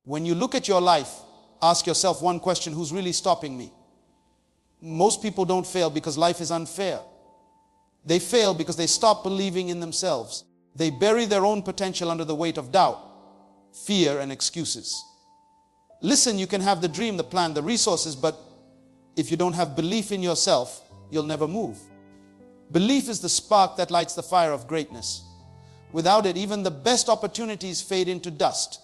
When you look at your life, ask yourself one question: who's really stopping me? Most people don't fail because life is unfair. They fail because they stop believing in themselves. They bury their own potential under the weight of doubt, fear, and excuses. Listen, you can have the dream, the plan, the resources, but if you don't have belief in yourself, you'll never move. Belief is the spark that lights the fire of greatness. Without it, even the best opportunities fade into dust.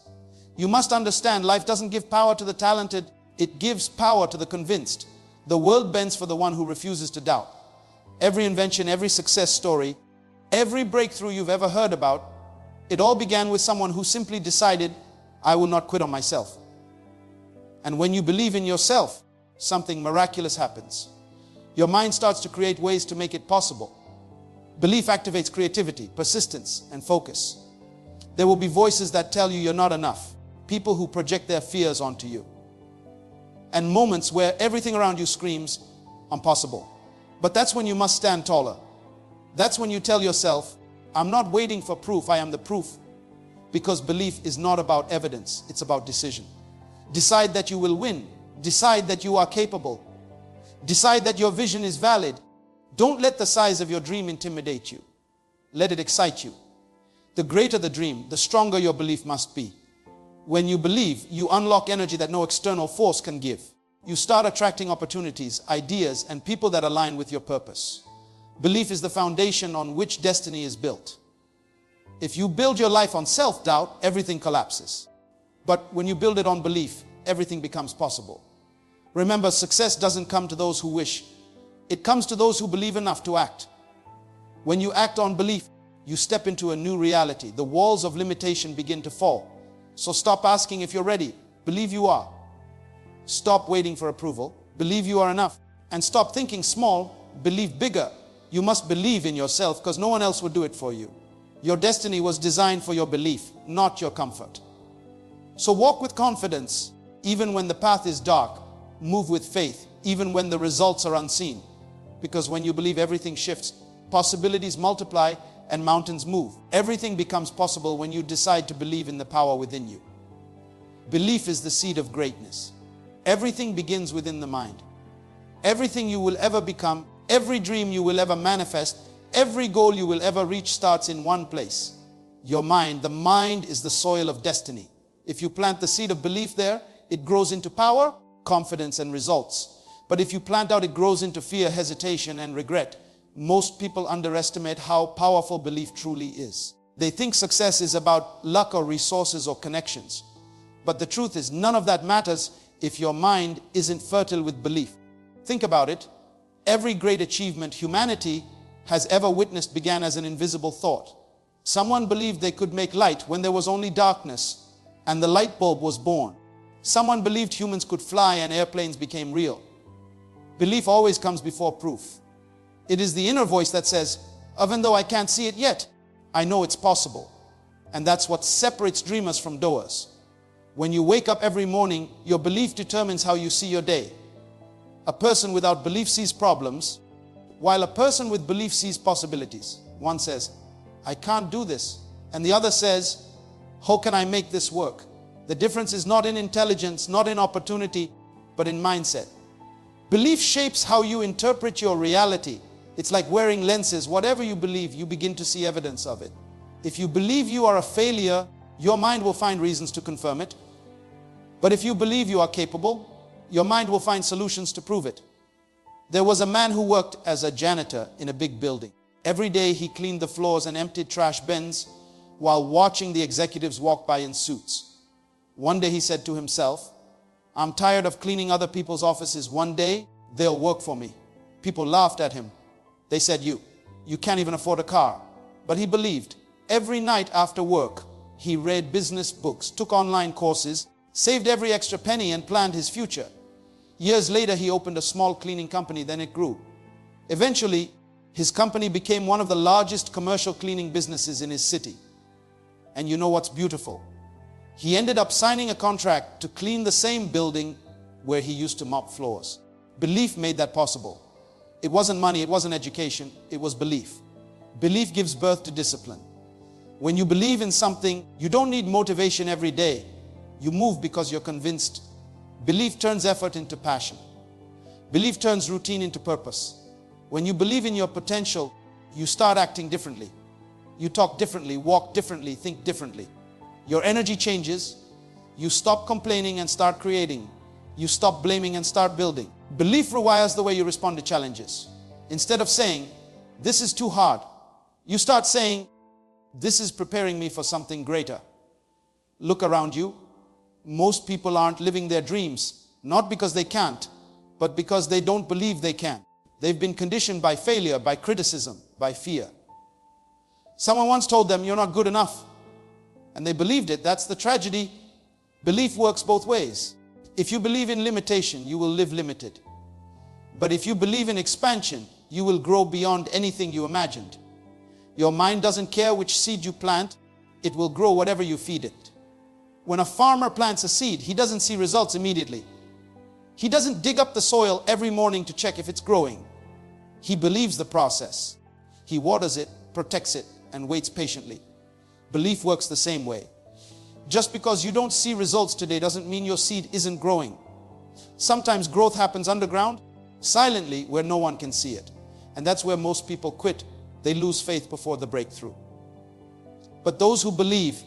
You must understand, life doesn't give power to the talented, it gives power to the convinced. The world bends for the one who refuses to doubt. Every invention, every success story, every breakthrough you've ever heard about, it all began with someone who simply decided, I will not quit on myself. And when you believe in yourself, something miraculous happens. Your mind starts to create ways to make it possible. Belief activates creativity, persistence, and focus. There will be voices that tell you you're not enough. People who project their fears onto you. And moments where everything around you screams, impossible. But that's when you must stand taller. That's when you tell yourself, I'm not waiting for proof, I am the proof. Because belief is not about evidence, it's about decision. Decide that you will win. Decide that you are capable. Decide that your vision is valid. Don't let the size of your dream intimidate you. Let it excite you. The greater the dream, the stronger your belief must be. When you believe, you unlock energy that no external force can give. You start attracting opportunities, ideas, and people that align with your purpose. Belief is the foundation on which destiny is built. If you build your life on self-doubt, everything collapses. But when you build it on belief, everything becomes possible. Remember, success doesn't come to those who wish. It comes to those who believe enough to act. When you act on belief, you step into a new reality. The walls of limitation begin to fall. So stop asking if you're ready. Believe you are. Stop waiting for approval. Believe you are enough. And stop thinking small. Believe bigger. You must believe in yourself because no one else will do it for you. Your destiny was designed for your belief, not your comfort. So walk with confidence, even when the path is dark. Move with faith, even when the results are unseen. Because when you believe, everything shifts. Possibilities multiply and mountains move. Everything becomes possible when you decide to believe in the power within you. Belief is the seed of greatness. Everything begins within the mind. Everything you will ever become, every dream you will ever manifest, every goal you will ever reach starts in one place. Your mind. The mind is the soil of destiny. If you plant the seed of belief there, it grows into power, confidence, and results. But if you plant out, it grows into fear, hesitation, and regret. Most people underestimate how powerful belief truly is. They think success is about luck or resources or connections. But the truth is, none of that matters if your mind isn't fertile with belief. Think about it. Every great achievement humanity has ever witnessed began as an invisible thought. Someone believed they could make light when there was only darkness, and the light bulb was born. Someone believed humans could fly and airplanes became real. Belief always comes before proof. It is the inner voice that says, even though I can't see it yet, I know it's possible. And that's what separates dreamers from doers. When you wake up every morning, your belief determines how you see your day. A person without belief sees problems, while a person with belief sees possibilities. One says, I can't do this. And the other says, how can I make this work? The difference is not in intelligence, not in opportunity, but in mindset. Belief shapes how you interpret your reality. It's like wearing lenses. Whatever you believe, you begin to see evidence of it. If you believe you are a failure, your mind will find reasons to confirm it. But if you believe you are capable, your mind will find solutions to prove it. There was a man who worked as a janitor in a big building. Every day he cleaned the floors and emptied trash bins while watching the executives walk by in suits. One day he said to himself, I'm tired of cleaning other people's offices. One day they'll work for me. People laughed at him. They said, you can't even afford a car. But he believed. Every night after work, he read business books, took online courses, saved every extra penny and planned his future. Years later, he opened a small cleaning company, then it grew. Eventually, his company became one of the largest commercial cleaning businesses in his city. And you know what's beautiful? He ended up signing a contract to clean the same building where he used to mop floors. Belief made that possible. It wasn't money, it wasn't education, it was belief. Belief gives birth to discipline. When you believe in something, you don't need motivation every day. You move because you're convinced. Belief turns effort into passion. Belief turns routine into purpose. When you believe in your potential, you start acting differently. You talk differently, walk differently, think differently. Your energy changes. You stop complaining and start creating. You stop blaming and start building. Belief rewires the way you respond to challenges. Instead of saying, "This is too hard," you start saying, "This is preparing me for something greater." Look around you. Most people aren't living their dreams, not because they can't, but because they don't believe they can. They've been conditioned by failure, by criticism, by fear. Someone once told them, "You're not good enough." And they believed it. That's the tragedy. Belief works both ways. If you believe in limitation, you will live limited. But if you believe in expansion, you will grow beyond anything you imagined. Your mind doesn't care which seed you plant. It will grow whatever you feed it. When a farmer plants a seed, he doesn't see results immediately. He doesn't dig up the soil every morning to check if it's growing. He believes the process. He waters it, protects it, and waits patiently. Belief works the same way. Just because you don't see results today doesn't mean your seed isn't growing. Sometimes growth happens underground, silently, where no one can see it. And that's where most people quit. They lose faith before the breakthrough. But those who believe,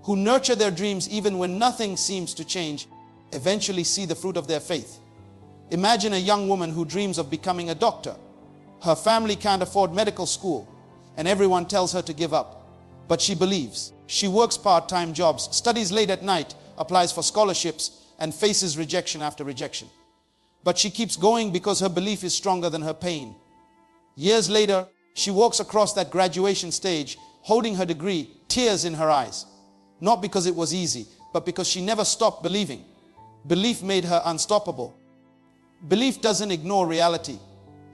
who nurture their dreams even when nothing seems to change, eventually see the fruit of their faith. Imagine a young woman who dreams of becoming a doctor. Her family can't afford medical school, and everyone tells her to give up. But she believes. She works part-time jobs, studies late at night, applies for scholarships, and faces rejection after rejection. But she keeps going because her belief is stronger than her pain. Years later, she walks across that graduation stage, holding her degree, tears in her eyes. Not because it was easy, but because she never stopped believing. Belief made her unstoppable. Belief doesn't ignore reality.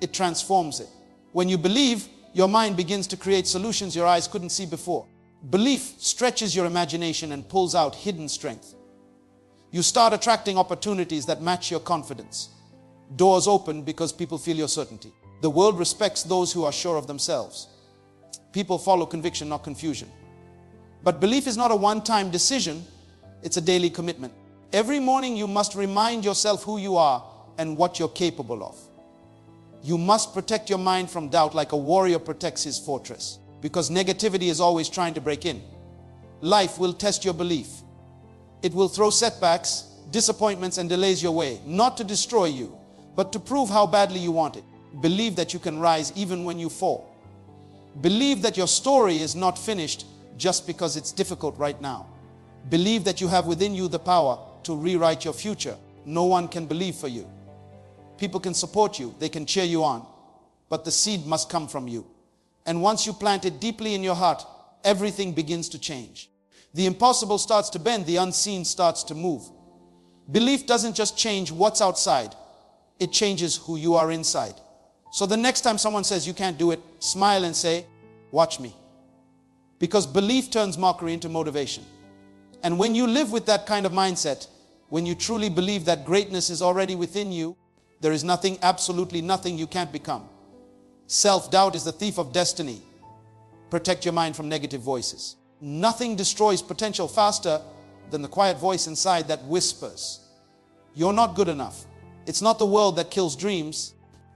It transforms it. When you believe, your mind begins to create solutions your eyes couldn't see before. Belief stretches your imagination and pulls out hidden strength. You start attracting opportunities that match your confidence. Doors open because people feel your certainty. The world respects those who are sure of themselves. People follow conviction, not confusion. But belief is not a one-time decision. It's a daily commitment. Every morning you must remind yourself who you are and what you're capable of. You must protect your mind from doubt like a warrior protects his fortress, because negativity is always trying to break in. Life will test your belief. It will throw setbacks, disappointments, and delays your way, not to destroy you, but to prove how badly you want it. Believe that you can rise even when you fall. Believe that your story is not finished just because it's difficult right now. Believe that you have within you the power to rewrite your future. No one can believe for you. People can support you, they can cheer you on, but the seed must come from you. And once you plant it deeply in your heart, everything begins to change. The impossible starts to bend, the unseen starts to move. Belief doesn't just change what's outside, it changes who you are inside. So the next time someone says you can't do it, smile and say, "Watch me." Because belief turns mockery into motivation. And when you live with that kind of mindset, when you truly believe that greatness is already within you, there is nothing, absolutely nothing you can't become. Self-doubt is the thief of destiny. Protect your mind from negative voices. Nothing destroys potential faster than the quiet voice inside that whispers, "You're not good enough." It's not the world that kills dreams.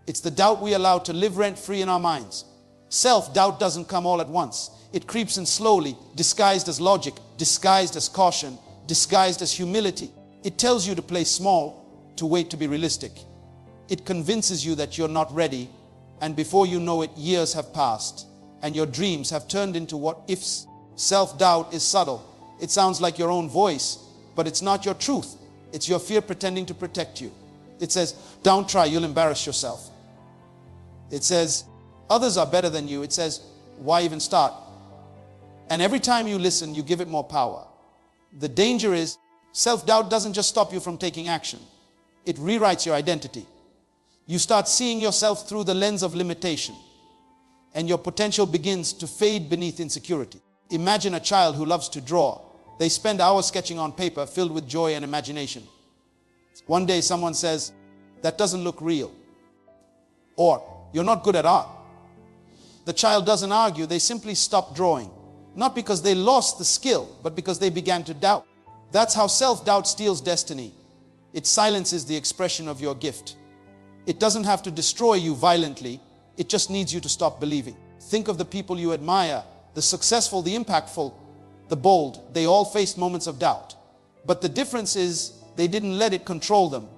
It's the doubt we allow to live rent-free in our minds. Self-doubt doesn't come all at once. It creeps in slowly, disguised as logic, disguised as caution, disguised as humility. It tells you to play small, to wait to be realistic. It convinces you that you're not ready, and before you know it, years have passed, and your dreams have turned into what-ifs. Self-doubt is subtle. It sounds like your own voice, but it's not your truth. It's your fear pretending to protect you. It says, "Don't try, you'll embarrass yourself." It says, "Others are better than you." It says, "Why even start?" And every time you listen, you give it more power. The danger is, self-doubt doesn't just stop you from taking action. It rewrites your identity. You start seeing yourself through the lens of limitation, and your potential begins to fade beneath insecurity. Imagine a child who loves to draw. They spend hours sketching on paper filled with joy and imagination. One day someone says, "That doesn't look real," or "You're not good at art." The child doesn't argue, they simply stop drawing. Not because they lost the skill, but because they began to doubt. That's how self-doubt steals destiny. It silences the expression of your gift. It doesn't have to destroy you violently. It just needs you to stop believing. Think of the people you admire, the successful, the impactful, the bold. They all faced moments of doubt. But the difference is they didn't let it control them.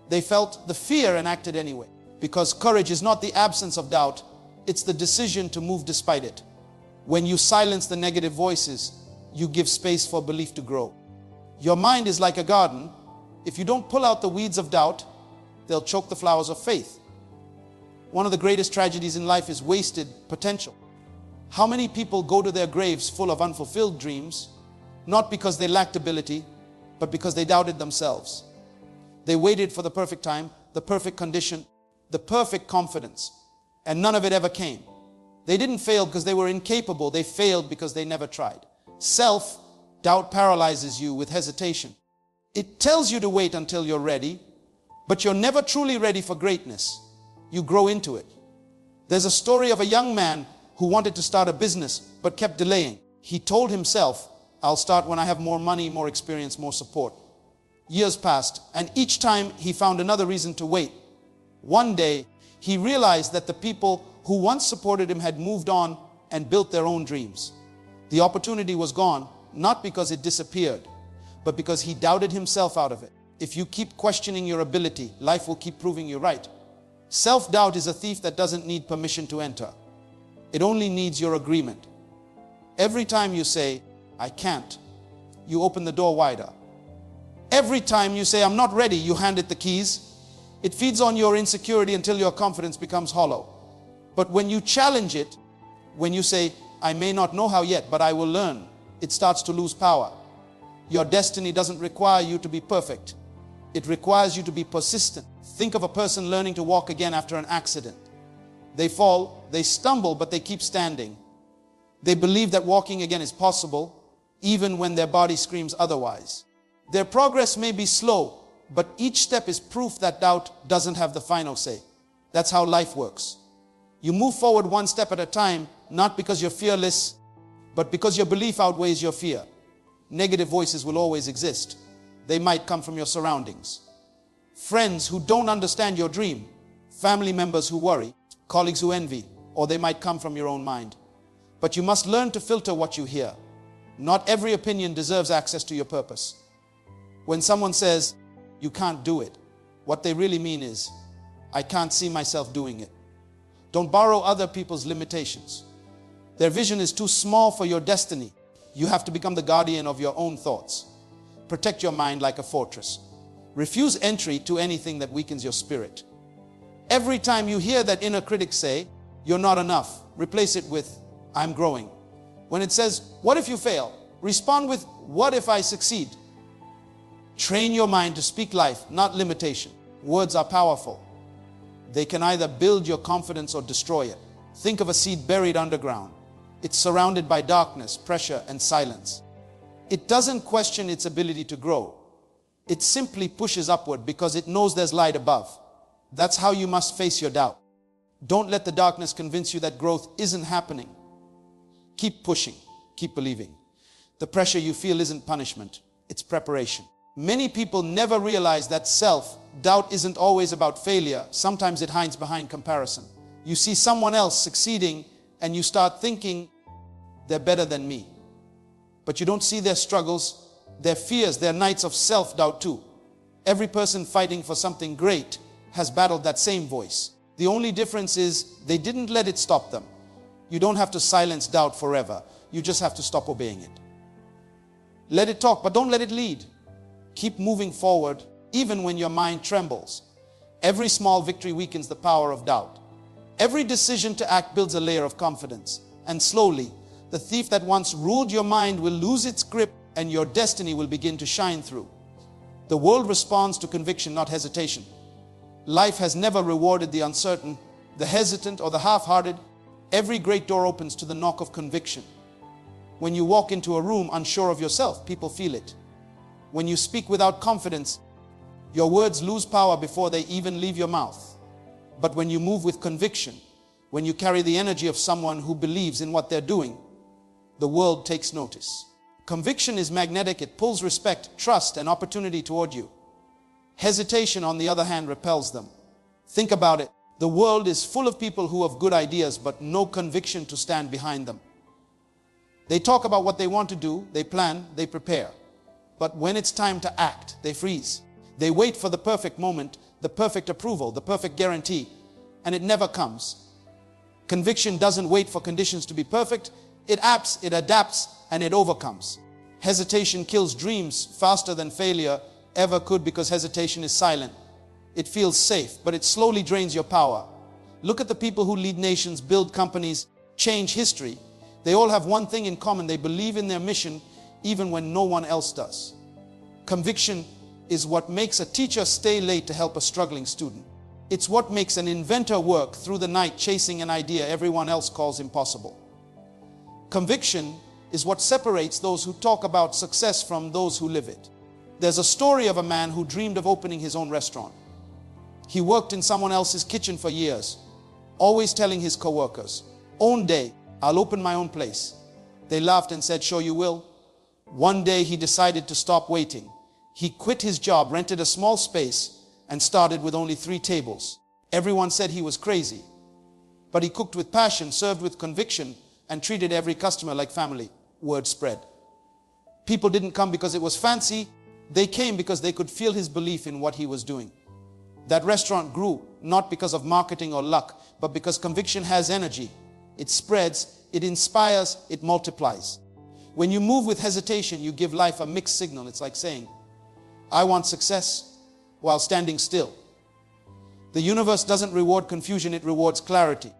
They felt the fear and acted anyway. Because courage is not the absence of doubt, it's the decision to move despite it. When you silence the negative voices, you give space for belief to grow. Your mind is like a garden. If you don't pull out the weeds of doubt, they'll choke the flowers of faith. One of the greatest tragedies in life is wasted potential. How many people go to their graves full of unfulfilled dreams, not because they lacked ability, but because they doubted themselves? They waited for the perfect time, the perfect condition, the perfect confidence, and none of it ever came. They didn't fail because they were incapable. They failed because they never tried. Self-doubt paralyzes you with hesitation. It tells you to wait until you're ready, but you're never truly ready for greatness. You grow into it. There's a story of a young man who wanted to start a business, but kept delaying. He told himself, I'll start when I have more money, more experience, more support. Years passed, and each time he found another reason to wait. One day, he realized that the people who once supported him had moved on and built their own dreams. The opportunity was gone, not because it disappeared, but because he doubted himself out of it. If you keep questioning your ability, life will keep proving you right. Self-doubt is a thief that doesn't need permission to enter. It only needs your agreement. Every time you say, I can't, you open the door wider. Every time you say, I'm not ready, you hand it the keys. It feeds on your insecurity until your confidence becomes hollow. But when you challenge it, when you say, I may not know how yet, but I will learn, it starts to lose power. Your destiny doesn't require you to be perfect. It requires you to be persistent. Think of a person learning to walk again after an accident. They fall, they stumble, but they keep standing. They believe that walking again is possible, even when their body screams otherwise. Their progress may be slow, but each step is proof that doubt doesn't have the final say. That's how life works. You move forward one step at a time, not because you're fearless, but because your belief outweighs your fear. Negative voices will always exist. They might come from your surroundings. Friends who don't understand your dream, family members who worry, colleagues who envy, or they might come from your own mind. But you must learn to filter what you hear. Not every opinion deserves access to your purpose. When someone says, you can't do it, what they really mean is, I can't see myself doing it. Don't borrow other people's limitations. Their vision is too small for your destiny. You have to become the guardian of your own thoughts. Protect your mind like a fortress. Refuse entry to anything that weakens your spirit. Every time you hear that inner critic say, you're not enough, replace it with, I'm growing. When it says, what if you fail? Respond with, what if I succeed? Train your mind to speak life, not limitation. Words are powerful. They can either build your confidence or destroy it. Think of a seed buried underground. It's surrounded by darkness, pressure, and silence. It doesn't question its ability to grow. It simply pushes upward because it knows there's light above. That's how you must face your doubt. Don't let the darkness convince you that growth isn't happening. Keep pushing, keep believing. The pressure you feel isn't punishment, it's preparation. Many people never realize that self-doubt isn't always about failure. Sometimes it hides behind comparison. You see someone else succeeding and you start thinking, they're better than me. But you don't see their struggles, their fears, their nights of self-doubt too. Every person fighting for something great has battled that same voice. The only difference is they didn't let it stop them. You don't have to silence doubt forever. You just have to stop obeying it. Let it talk, but don't let it lead. Keep moving forward, even when your mind trembles. Every small victory weakens the power of doubt. Every decision to act builds a layer of confidence. And slowly, the thief that once ruled your mind will lose its grip and your destiny will begin to shine through. The world responds to conviction, not hesitation. Life has never rewarded the uncertain, the hesitant, or the half-hearted. Every great door opens to the knock of conviction. When you walk into a room unsure of yourself, people feel it. When you speak without confidence, your words lose power before they even leave your mouth. But when you move with conviction, when you carry the energy of someone who believes in what they're doing, the world takes notice. Conviction is magnetic. It pulls respect, trust, and opportunity toward you. Hesitation, on the other hand, repels them. Think about it. The world is full of people who have good ideas, but no conviction to stand behind them. They talk about what they want to do, they plan, they prepare. But when it's time to act, they freeze. They wait for the perfect moment, the perfect approval, the perfect guarantee, and it never comes. Conviction doesn't wait for conditions to be perfect. It acts, it adapts, and it overcomes. Hesitation kills dreams faster than failure ever could, because hesitation is silent. It feels safe, but it slowly drains your power. Look at the people who lead nations, build companies, change history. They all have one thing in common. They believe in their mission even when no one else does. Conviction is what makes a teacher stay late to help a struggling student. It's what makes an inventor work through the night chasing an idea everyone else calls impossible. Conviction is what separates those who talk about success from those who live it. There's a story of a man who dreamed of opening his own restaurant. He worked in someone else's kitchen for years, always telling his co-workers, "Own day, I'll open my own place." They laughed and said, "Sure you will." One day he decided to stop waiting. He quit his job, rented a small space, and started with only 3 tables. Everyone said he was crazy, but he cooked with passion, served with conviction, and treated every customer like family. Word spread. People didn't come because it was fancy. They came because they could feel his belief in what he was doing. That restaurant grew, not because of marketing or luck, but because conviction has energy. It spreads, it inspires, it multiplies. When you move with hesitation, you give life a mixed signal. It's like saying, "I want success," while standing still. The universe doesn't reward confusion, it rewards clarity.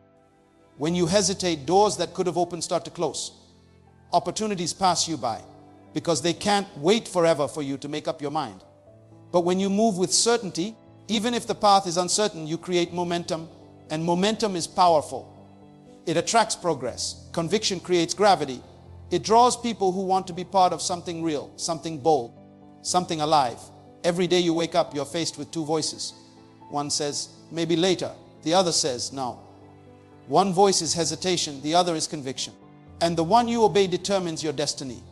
When you hesitate, doors that could have opened start to close. Opportunities pass you by because they can't wait forever for you to make up your mind. But when you move with certainty, even if the path is uncertain, you create momentum, and momentum is powerful. It attracts progress. Conviction creates gravity. It draws people who want to be part of something real, something bold, something alive. Every day you wake up, you're faced with 2 voices. One says, "Maybe later." The other says, "No." One voice is hesitation, the other is conviction. And the one you obey determines your destiny.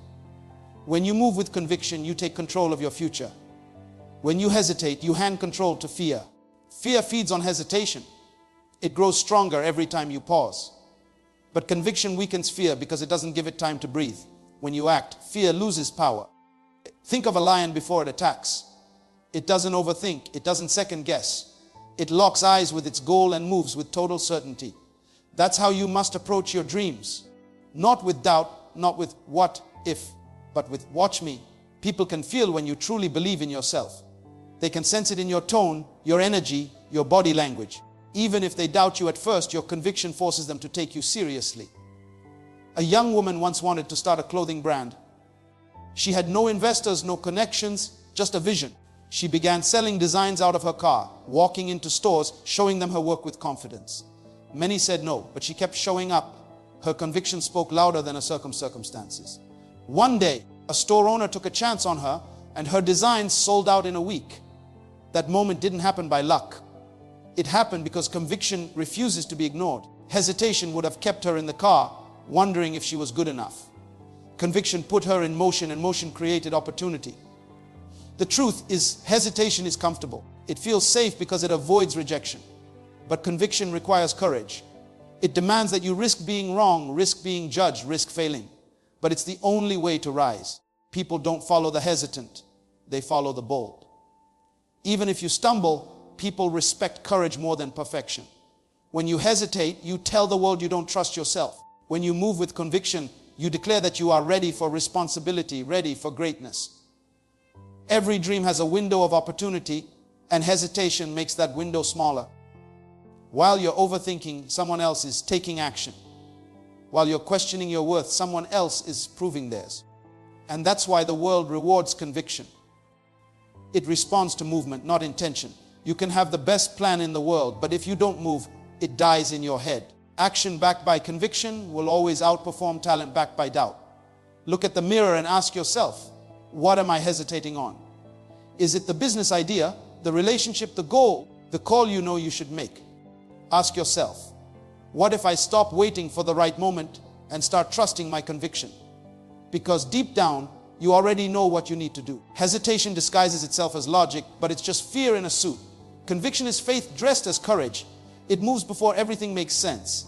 When you move with conviction, you take control of your future. When you hesitate, you hand control to fear. Fear feeds on hesitation. It grows stronger every time you pause. But conviction weakens fear because it doesn't give it time to breathe. When you act, fear loses power. Think of a lion before it attacks. It doesn't overthink. It doesn't second guess. It locks eyes with its goal and moves with total certainty. That's how you must approach your dreams. Not with doubt, not with what if, but with watch me. People can feel when you truly believe in yourself. They can sense it in your tone, your energy, your body language. Even if they doubt you at first, your conviction forces them to take you seriously. A young woman once wanted to start a clothing brand. She had no investors, no connections, just a vision. She began selling designs out of her car, walking into stores, showing them her work with confidence. Many said no, but she kept showing up. Her conviction spoke louder than her circumstances. One day, a store owner took a chance on her, and her designs sold out in a week. That moment didn't happen by luck. It happened because conviction refuses to be ignored. Hesitation would have kept her in the car, wondering if she was good enough. Conviction put her in motion, and motion created opportunity. The truth is, hesitation is comfortable. It feels safe because it avoids rejection. But conviction requires courage. It demands that you risk being wrong, risk being judged, risk failing. But it's the only way to rise. People don't follow the hesitant. They follow the bold. Even if you stumble, people respect courage more than perfection. When you hesitate, you tell the world you don't trust yourself. When you move with conviction, you declare that you are ready for responsibility, ready for greatness. Every dream has a window of opportunity, and hesitation makes that window smaller. While you're overthinking, someone else is taking action. While you're questioning your worth, someone else is proving theirs. And that's why the world rewards conviction. It responds to movement, not intention. You can have the best plan in the world, but if you don't move, it dies in your head. Action backed by conviction will always outperform talent backed by doubt. Look at the mirror and ask yourself, what am I hesitating on? Is it the business idea, the relationship, the goal, the call you know you should make? Ask yourself, what if I stop waiting for the right moment and start trusting my conviction? because deep down, you already know what you need to do. Hesitation disguises itself as logic, but it's just fear in a suit. Conviction is faith dressed as courage. It moves before everything makes sense.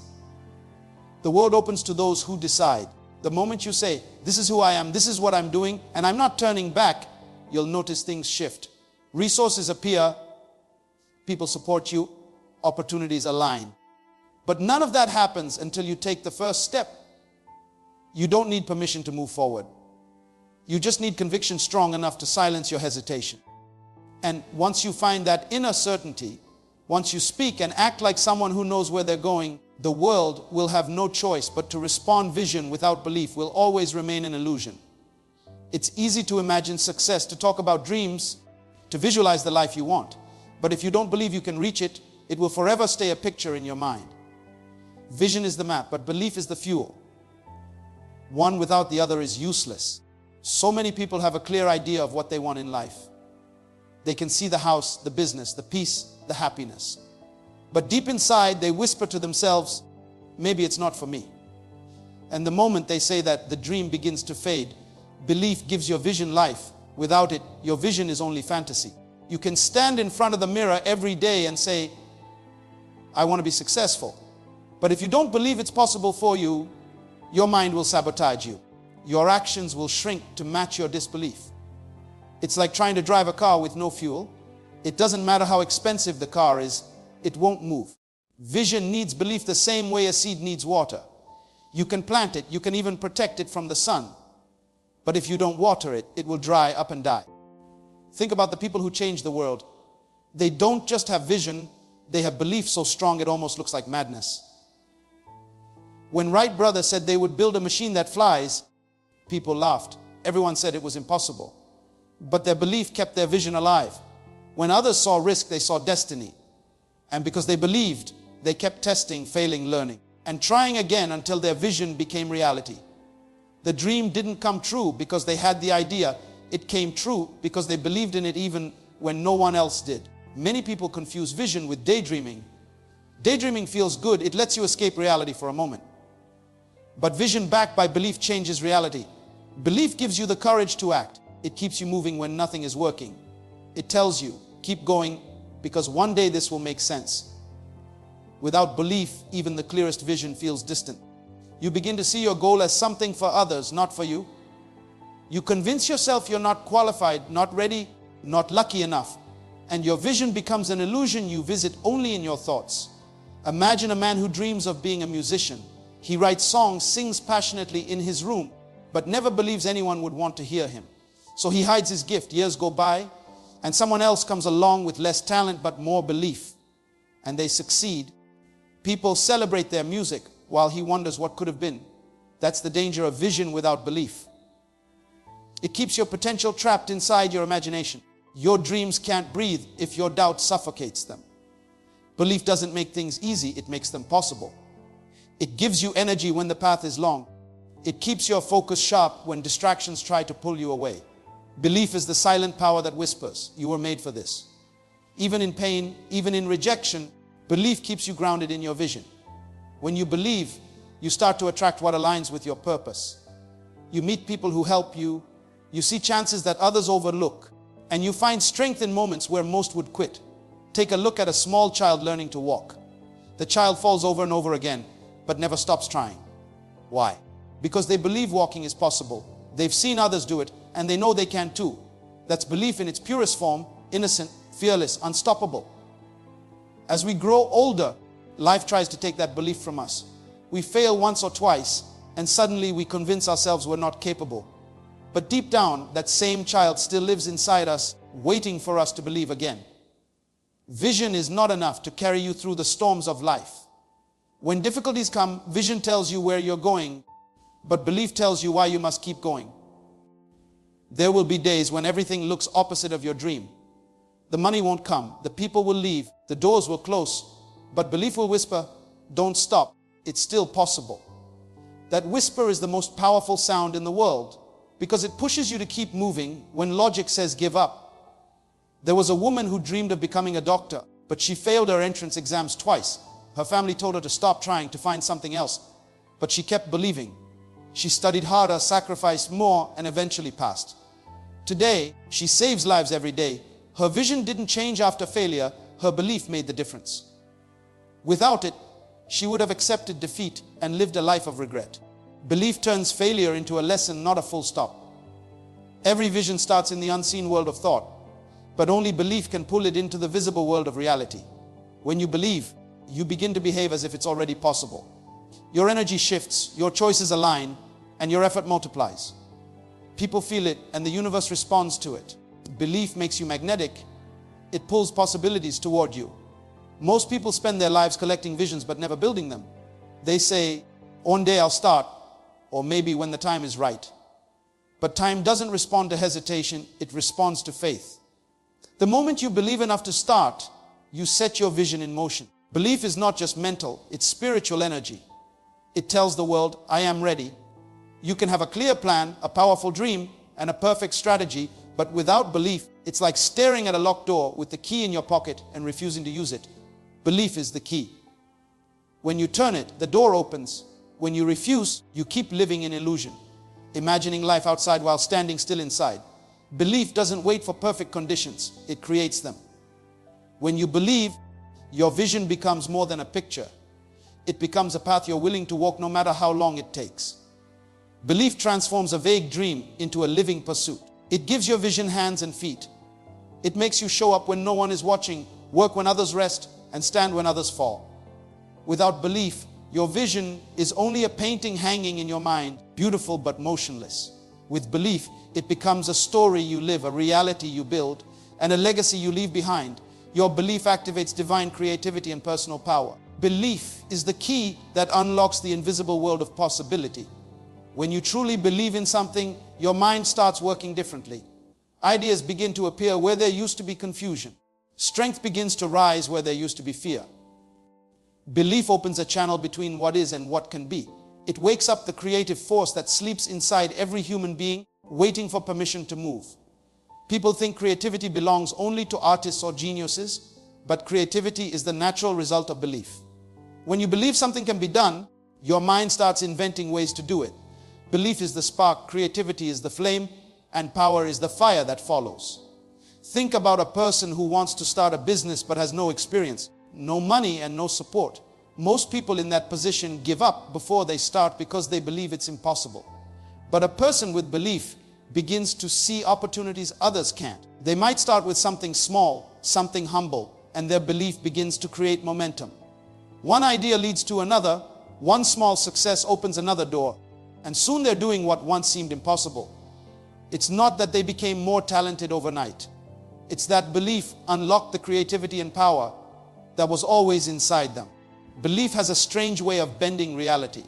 The world opens to those who decide. The moment you say, this is who I am, this is what I'm doing, and I'm not turning back, you'll notice things shift. Resources appear, people support you, opportunities align. But none of that happens until you take the first step. You don't need permission to move forward. You just need conviction strong enough to silence your hesitation. And once you find that inner certainty, once you speak and act like someone who knows where they're going, the world will have no choice but to respond. Vision without belief will always remain an illusion. It's easy to imagine success, to talk about dreams, to visualize the life you want. But if you don't believe you can reach it, it will forever stay a picture in your mind. Vision is the map, but belief is the fuel. One without the other is useless. So many people have a clear idea of what they want in life. They can see the house, the business, the peace, the happiness. But deep inside, they whisper to themselves, maybe it's not for me. And the moment they say that, the dream begins to fade. Belief gives your vision life. Without it, your vision is only fantasy. You can stand in front of the mirror every day and say, I want to be successful. But if you don't believe it's possible for you, your mind will sabotage you. Your actions will shrink to match your disbelief. It's like trying to drive a car with no fuel. It doesn't matter how expensive the car is, it won't move. Vision needs belief the same way a seed needs water. You can plant it, you can even protect it from the sun. But if you don't water it, it will dry up and die. Think about the people who change the world. They don't just have vision, they have belief so strong it almost looks like madness. When Wright brothers said they would build a machine that flies, people laughed. Everyone said it was impossible. But their belief kept their vision alive. When others saw risk, they saw destiny. And because they believed, they kept testing, failing, learning, and trying again until their vision became reality. The dream didn't come true because they had the idea. It came true because they believed in it even when no one else did. Many people confuse vision with daydreaming. Daydreaming feels good. It lets you escape reality for a moment. But vision backed by belief changes reality. Belief gives you the courage to act. It keeps you moving when nothing is working. It tells you, keep going, because one day this will make sense. Without belief, even the clearest vision feels distant. You begin to see your goal as something for others, not for you. You convince yourself you're not qualified, not ready, not lucky enough. And your vision becomes an illusion you visit only in your thoughts. Imagine a man who dreams of being a musician. He writes songs, sings passionately in his room, but never believes anyone would want to hear him. So he hides his gift. Years go by, and someone else comes along with less talent but more belief. And they succeed. People celebrate their music while he wonders what could have been. That's the danger of vision without belief. It keeps your potential trapped inside your imagination. Your dreams can't breathe if your doubt suffocates them. Belief doesn't make things easy, it makes them possible. It gives you energy when the path is long. It keeps your focus sharp when distractions try to pull you away. Belief is the silent power that whispers, you were made for this. Even in pain, even in rejection, belief keeps you grounded in your vision. When you believe, you start to attract what aligns with your purpose. You meet people who help you. You see chances that others overlook. And you find strength in moments where most would quit. Take a look at a small child learning to walk. The child falls over and over again, but never stops trying. Why? Because they believe walking is possible. They've seen others do it, and they know they can too. That's belief in its purest form, innocent, fearless, unstoppable. As we grow older, life tries to take that belief from us. We fail once or twice, and suddenly we convince ourselves we're not capable. But deep down, that same child still lives inside us, waiting for us to believe again. Vision is not enough to carry you through the storms of life. When difficulties come, vision tells you where you're going, but belief tells you why you must keep going. There will be days when everything looks opposite of your dream. The money won't come, the people will leave, the doors will close, but belief will whisper, don't stop, it's still possible. That whisper is the most powerful sound in the world because it pushes you to keep moving when logic says give up. There was a woman who dreamed of becoming a doctor, but she failed her entrance exams twice. Her family told her to stop trying, to find something else, but she kept believing. She studied harder, sacrificed more, and eventually passed. Today, she saves lives every day. Her vision didn't change after failure. Her belief made the difference. Without it, she would have accepted defeat and lived a life of regret. Belief turns failure into a lesson, not a full stop. Every vision starts in the unseen world of thought, but only belief can pull it into the visible world of reality. When you believe, you begin to behave as if it's already possible. Your energy shifts, your choices align, and your effort multiplies. People feel it, and the universe responds to it. Belief makes you magnetic. It pulls possibilities toward you. Most people spend their lives collecting visions but never building them. They say, one day I'll start, or maybe when the time is right. But time doesn't respond to hesitation, it responds to faith. The moment you believe enough to start, you set your vision in motion. Belief is not just mental, it's spiritual energy. It tells the world, I am ready. You can have a clear plan, a powerful dream, and a perfect strategy, but without belief, it's like staring at a locked door with the key in your pocket and refusing to use it. Belief is the key. When you turn it, the door opens. When you refuse, you keep living in illusion, imagining life outside while standing still inside. Belief doesn't wait for perfect conditions, it creates them. When you believe, your vision becomes more than a picture. It becomes a path you're willing to walk no matter how long it takes. Belief transforms a vague dream into a living pursuit. It gives your vision hands and feet. It makes you show up when no one is watching, work when others rest, and stand when others fall. Without belief, your vision is only a painting hanging in your mind, beautiful but motionless. With belief, it becomes a story you live, a reality you build, and a legacy you leave behind. Your belief activates divine creativity and personal power. Belief is the key that unlocks the invisible world of possibility. When you truly believe in something, your mind starts working differently. Ideas begin to appear where there used to be confusion. Strength begins to rise where there used to be fear. Belief opens a channel between what is and what can be. It wakes up the creative force that sleeps inside every human being, waiting for permission to move. People think creativity belongs only to artists or geniuses, but creativity is the natural result of belief. When you believe something can be done, your mind starts inventing ways to do it. Belief is the spark, creativity is the flame, and power is the fire that follows. Think about a person who wants to start a business but has no experience, no money, and no support. Most people in that position give up before they start because they believe it's impossible. But a person with belief begins to see opportunities others can't. They might start with something small, something humble, and their belief begins to create momentum. One idea leads to another, one small success opens another door, and soon they're doing what once seemed impossible. It's not that they became more talented overnight. It's that belief unlocked the creativity and power that was always inside them. Belief has a strange way of bending reality.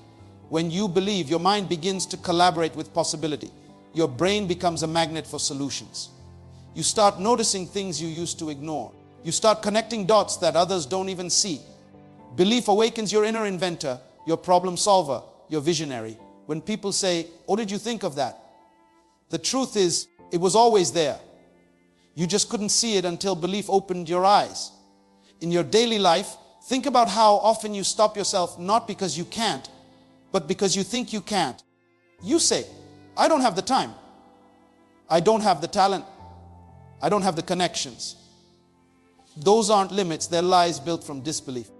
When you believe, your mind begins to collaborate with possibility. Your brain becomes a magnet for solutions. You start noticing things you used to ignore. You start connecting dots that others don't even see. Belief awakens your inner inventor, your problem solver, your visionary. When people say, "Oh, did you think of that?" The truth is, it was always there. You just couldn't see it until belief opened your eyes. In your daily life, think about how often you stop yourself not because you can't, but because you think you can't. You say, "I don't have the time. I don't have the talent. I don't have the connections." Those aren't limits, they're lies built from disbelief.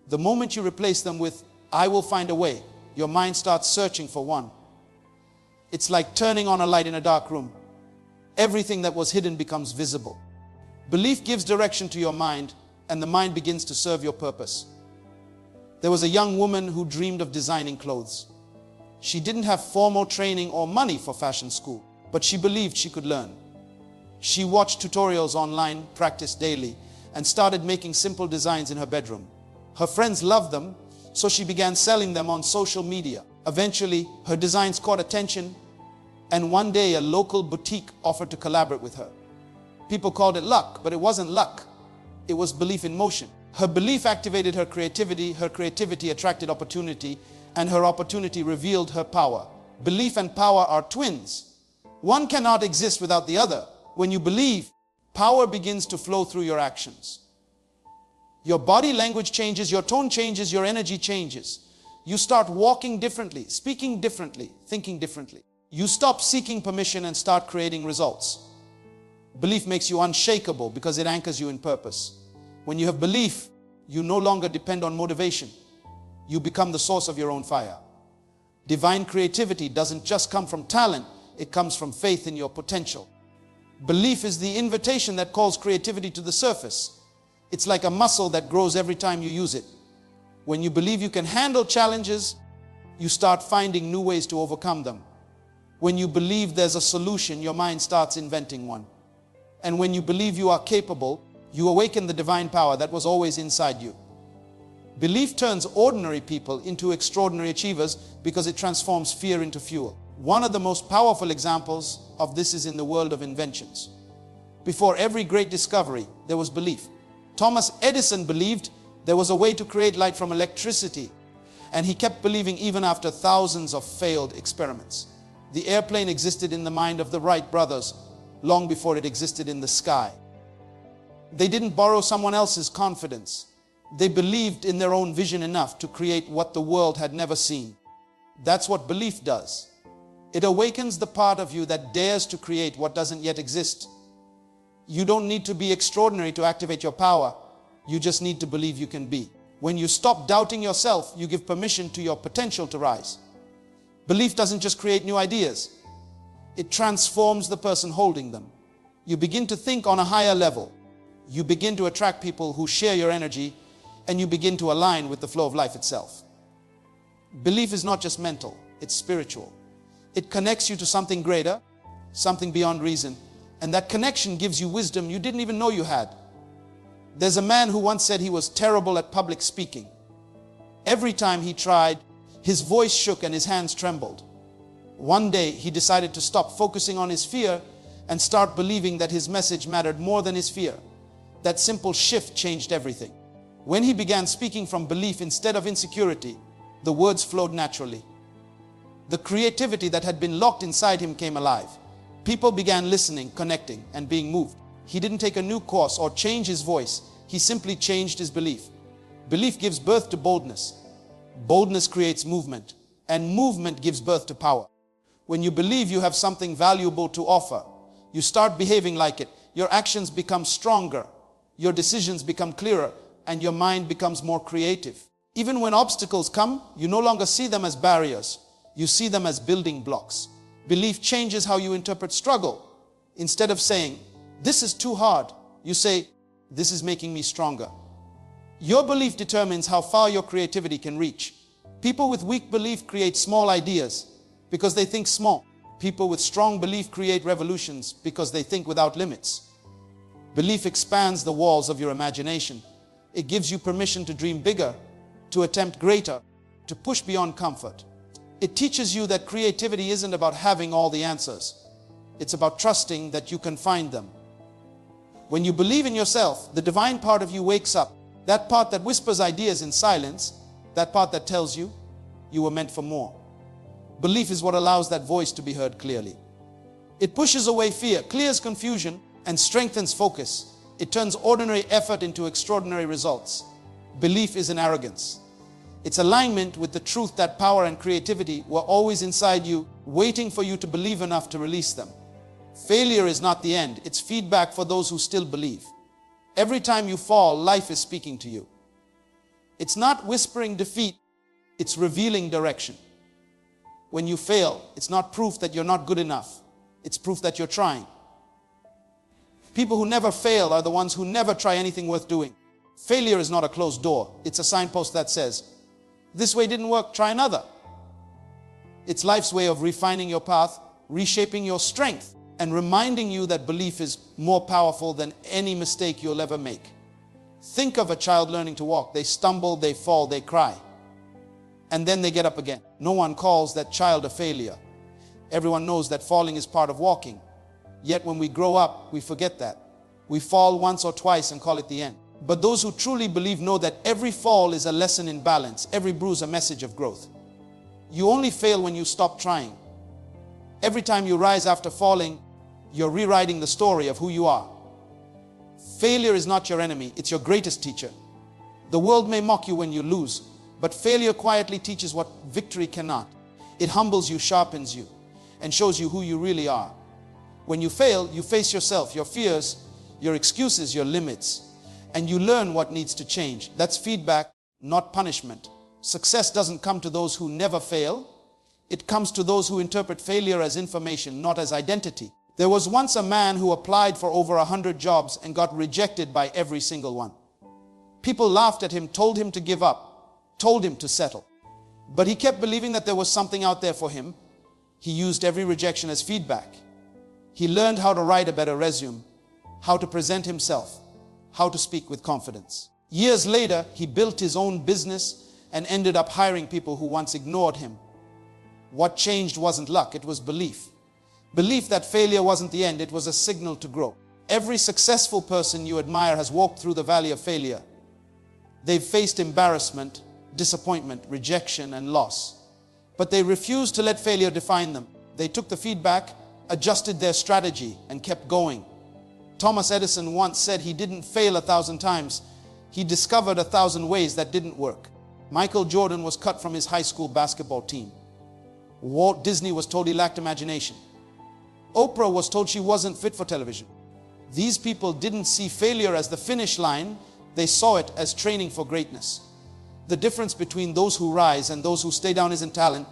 The moment you replace them with, "I will find a way," your mind starts searching for one. It's like turning on a light in a dark room. Everything that was hidden becomes visible. Belief gives direction to your mind, and the mind begins to serve your purpose. There was a young woman who dreamed of designing clothes. She didn't have formal training or money for fashion school, but she believed she could learn. She watched tutorials online, practiced daily, and started making simple designs in her bedroom. Her friends loved them, so she began selling them on social media. Eventually, her designs caught attention, and one day a local boutique offered to collaborate with her. People called it luck, but it wasn't luck. It was belief in motion. Her belief activated her creativity attracted opportunity, and her opportunity revealed her power. Belief and power are twins. One cannot exist without the other. When you believe, power begins to flow through your actions. Your body language changes, your tone changes, your energy changes. You start walking differently, speaking differently, thinking differently. You stop seeking permission and start creating results. Belief makes you unshakable because it anchors you in purpose. When you have belief, you no longer depend on motivation. You become the source of your own fire. Divine creativity doesn't just come from talent, it comes from faith in your potential. Belief is the invitation that calls creativity to the surface. It's like a muscle that grows every time you use it. When you believe you can handle challenges, you start finding new ways to overcome them. When you believe there's a solution, your mind starts inventing one. And when you believe you are capable, you awaken the divine power that was always inside you. Belief turns ordinary people into extraordinary achievers because it transforms fear into fuel. One of the most powerful examples of this is in the world of inventions. Before every great discovery, there was belief. Thomas Edison believed there was a way to create light from electricity, and he kept believing even after thousands of failed experiments. The airplane existed in the mind of the Wright brothers long before it existed in the sky. They didn't borrow someone else's confidence. They believed in their own vision enough to create what the world had never seen. That's what belief does. It awakens the part of you that dares to create what doesn't yet exist. You don't need to be extraordinary to activate your power. You just need to believe you can be. When you stop doubting yourself, you give permission to your potential to rise. Belief doesn't just create new ideas. It transforms the person holding them. You begin to think on a higher level. You begin to attract people who share your energy, and you begin to align with the flow of life itself. Belief is not just mental, it's spiritual. It connects you to something greater, something beyond reason, and that connection gives you wisdom you didn't even know you had. There's a man who once said he was terrible at public speaking. Every time he tried, his voice shook and his hands trembled. One day, he decided to stop focusing on his fear and start believing that his message mattered more than his fear. That simple shift changed everything. When he began speaking from belief instead of insecurity, the words flowed naturally. The creativity that had been locked inside him came alive. People began listening, connecting, and being moved. He didn't take a new course or change his voice. He simply changed his belief. Belief gives birth to boldness. Boldness creates movement, and movement gives birth to power. When you believe you have something valuable to offer, you start behaving like it. Your actions become stronger, your decisions become clearer, and your mind becomes more creative. Even when obstacles come, you no longer see them as barriers. You see them as building blocks. Belief changes how you interpret struggle. Instead of saying, "This is too hard," you say, "This is making me stronger." Your belief determines how far your creativity can reach. People with weak belief create small ideas because they think small. People with strong belief create revolutions because they think without limits. Belief expands the walls of your imagination. It gives you permission to dream bigger, to attempt greater, to push beyond comfort. It teaches you that creativity isn't about having all the answers. It's about trusting that you can find them. When you believe in yourself, the divine part of you wakes up. That part that whispers ideas in silence, that part that tells you you were meant for more. Belief is what allows that voice to be heard clearly. It pushes away fear, clears confusion, and strengthens focus. It turns ordinary effort into extraordinary results. Belief isn't arrogance. It's alignment with the truth that power and creativity were always inside you, waiting for you to believe enough to release them. Failure is not the end. It's feedback for those who still believe. Every time you fall, life is speaking to you. It's not whispering defeat, it's revealing direction. When you fail, it's not proof that you're not good enough. It's proof that you're trying. People who never fail are the ones who never try anything worth doing. Failure is not a closed door. It's a signpost that says, "This way didn't work, try another." It's life's way of refining your path, reshaping your strength, and reminding you that belief is more powerful than any mistake you'll ever make. Think of a child learning to walk. They stumble, they fall, they cry. And then they get up again. No one calls that child a failure. Everyone knows that falling is part of walking. Yet when we grow up, we forget that. We fall once or twice and call it the end. But those who truly believe know that every fall is a lesson in balance, every bruise a message of growth. You only fail when you stop trying. Every time you rise after falling, you're rewriting the story of who you are. Failure is not your enemy, it's your greatest teacher. The world may mock you when you lose, But failure quietly teaches what victory cannot. It humbles you, sharpens you, and shows you who you really are. When you fail, you face yourself, your fears, your excuses, your limits, and you learn what needs to change. That's feedback, not punishment. Success doesn't come to those who never fail. It comes to those who interpret failure as information, not as identity. There was once a man who applied for over 100 jobs and got rejected by every single one. People laughed at him, told him to give up, told him to settle. But he kept believing that there was something out there for him. He used every rejection as feedback. He learned how to write a better resume, how to present himself, how to speak with confidence. Years later, he built his own business and ended up hiring people who once ignored him. What changed wasn't luck, it was belief. Belief that failure wasn't the end, it was a signal to grow. Every successful person you admire has walked through the valley of failure. They've faced embarrassment, disappointment, rejection, and loss. But they refused to let failure define them. They took the feedback, adjusted their strategy, and kept going. Thomas Edison once said he didn't fail 1,000 times. He discovered 1,000 ways that didn't work. Michael Jordan was cut from his high school basketball team. Walt Disney was told he lacked imagination. Oprah was told she wasn't fit for television. These people didn't see failure as the finish line. They saw it as training for greatness. The difference between those who rise and those who stay down isn't talent.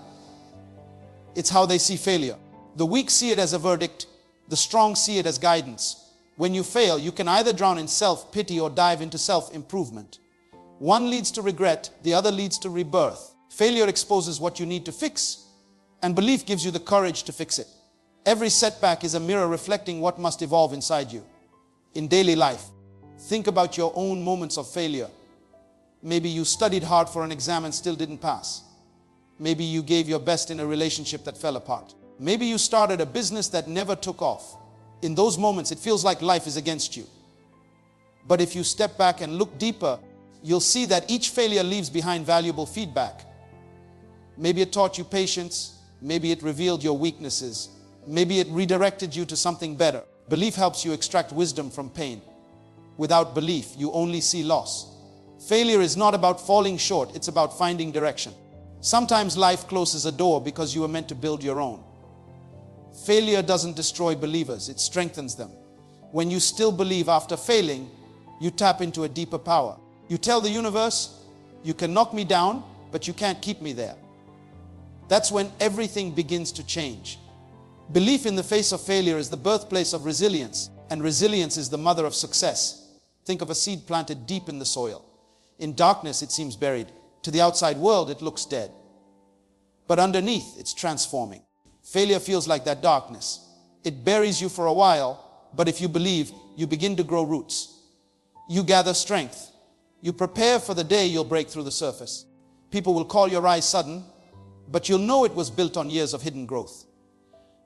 It's how they see failure. The weak see it as a verdict. The strong see it as guidance. When you fail, you can either drown in self-pity or dive into self-improvement. One leads to regret, the other leads to rebirth. Failure exposes what you need to fix, and belief gives you the courage to fix it. Every setback is a mirror reflecting what must evolve inside you. In daily life, think about your own moments of failure. Maybe you studied hard for an exam and still didn't pass. Maybe you gave your best in a relationship that fell apart. Maybe you started a business that never took off. In those moments, it feels like life is against you. But if you step back and look deeper, you'll see that each failure leaves behind valuable feedback. Maybe it taught you patience. Maybe it revealed your weaknesses. Maybe it redirected you to something better. Belief helps you extract wisdom from pain. Without belief, you only see loss. Failure is not about falling short, it's about finding direction. Sometimes life closes a door because you were meant to build your own. Failure doesn't destroy believers, it strengthens them. When you still believe after failing, you tap into a deeper power. You tell the universe, you can knock me down, but you can't keep me there. That's when everything begins to change. Belief in the face of failure is the birthplace of resilience, and resilience is the mother of success. Think of a seed planted deep in the soil. In darkness, it seems buried. To the outside world, it looks dead. But underneath, it's transforming. Failure feels like that darkness. It buries you for a while, but if you believe, you begin to grow roots. You gather strength. You prepare for the day you'll break through the surface. People will call your rise sudden, but you'll know it was built on years of hidden growth.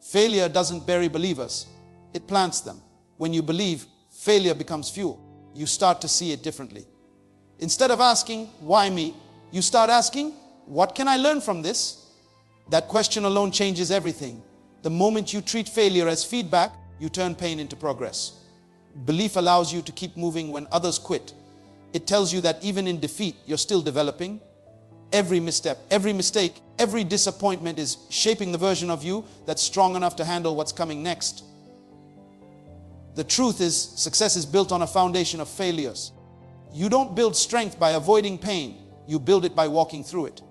Failure doesn't bury believers, it plants them. When you believe, failure becomes fuel. You start to see it differently. Instead of asking, why me? You start asking, what can I learn from this? That question alone changes everything. The moment you treat failure as feedback, you turn pain into progress. Belief allows you to keep moving when others quit. It tells you that even in defeat, you're still developing. Every misstep, every mistake, every disappointment is shaping the version of you that's strong enough to handle what's coming next. The truth is, success is built on a foundation of failures. You don't build strength by avoiding pain. You build it by walking through it.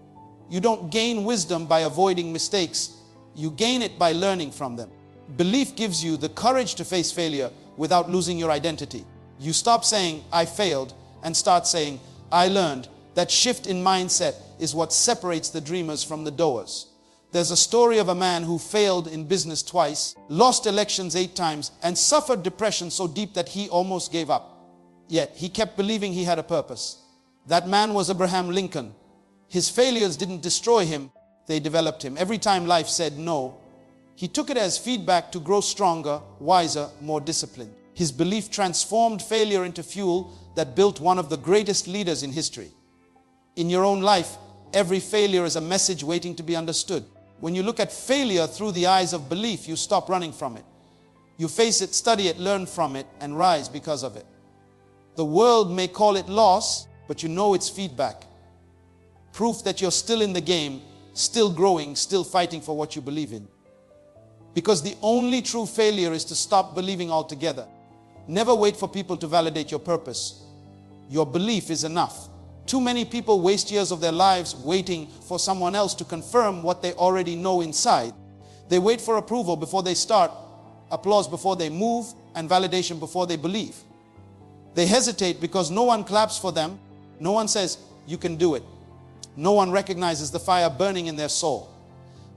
You don't gain wisdom by avoiding mistakes. You gain it by learning from them. Belief gives you the courage to face failure without losing your identity. You stop saying, I failed, and start saying, I learned. That shift in mindset is what separates the dreamers from the doers. There's a story of a man who failed in business twice, lost elections 8 times, and suffered depression so deep that he almost gave up. Yet he kept believing he had a purpose. That man was Abraham Lincoln. His failures didn't destroy him, they developed him. Every time life said no, he took it as feedback to grow stronger, wiser, more disciplined. His belief transformed failure into fuel that built one of the greatest leaders in history. In your own life, every failure is a message waiting to be understood. When you look at failure through the eyes of belief, you stop running from it. You face it, study it, learn from it, and rise because of it. The world may call it loss, but you know it's feedback. Proof that you're still in the game, still growing, still fighting for what you believe in. Because the only true failure is to stop believing altogether. Never wait for people to validate your purpose. Your belief is enough. Too many people waste years of their lives waiting for someone else to confirm what they already know inside. They wait for approval before they start, applause before they move, and validation before they believe. They hesitate because no one claps for them. No one says, "You can do it." No one recognizes the fire burning in their soul.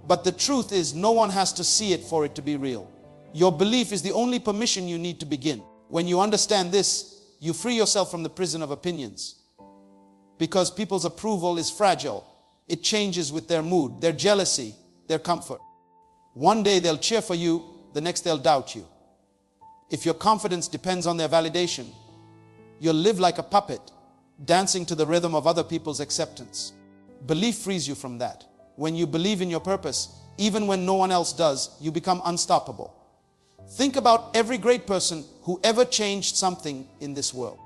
But the truth is, no one has to see it for it to be real. Your belief is the only permission you need to begin. When you understand this, you free yourself from the prison of opinions. Because people's approval is fragile. It changes with their mood, their jealousy, their comfort. One day they'll cheer for you, the next they'll doubt you. If your confidence depends on their validation, you'll live like a puppet, dancing to the rhythm of other people's acceptance. Belief frees you from that. When you believe in your purpose, even when no one else does, you become unstoppable. Think about every great person who ever changed something in this world.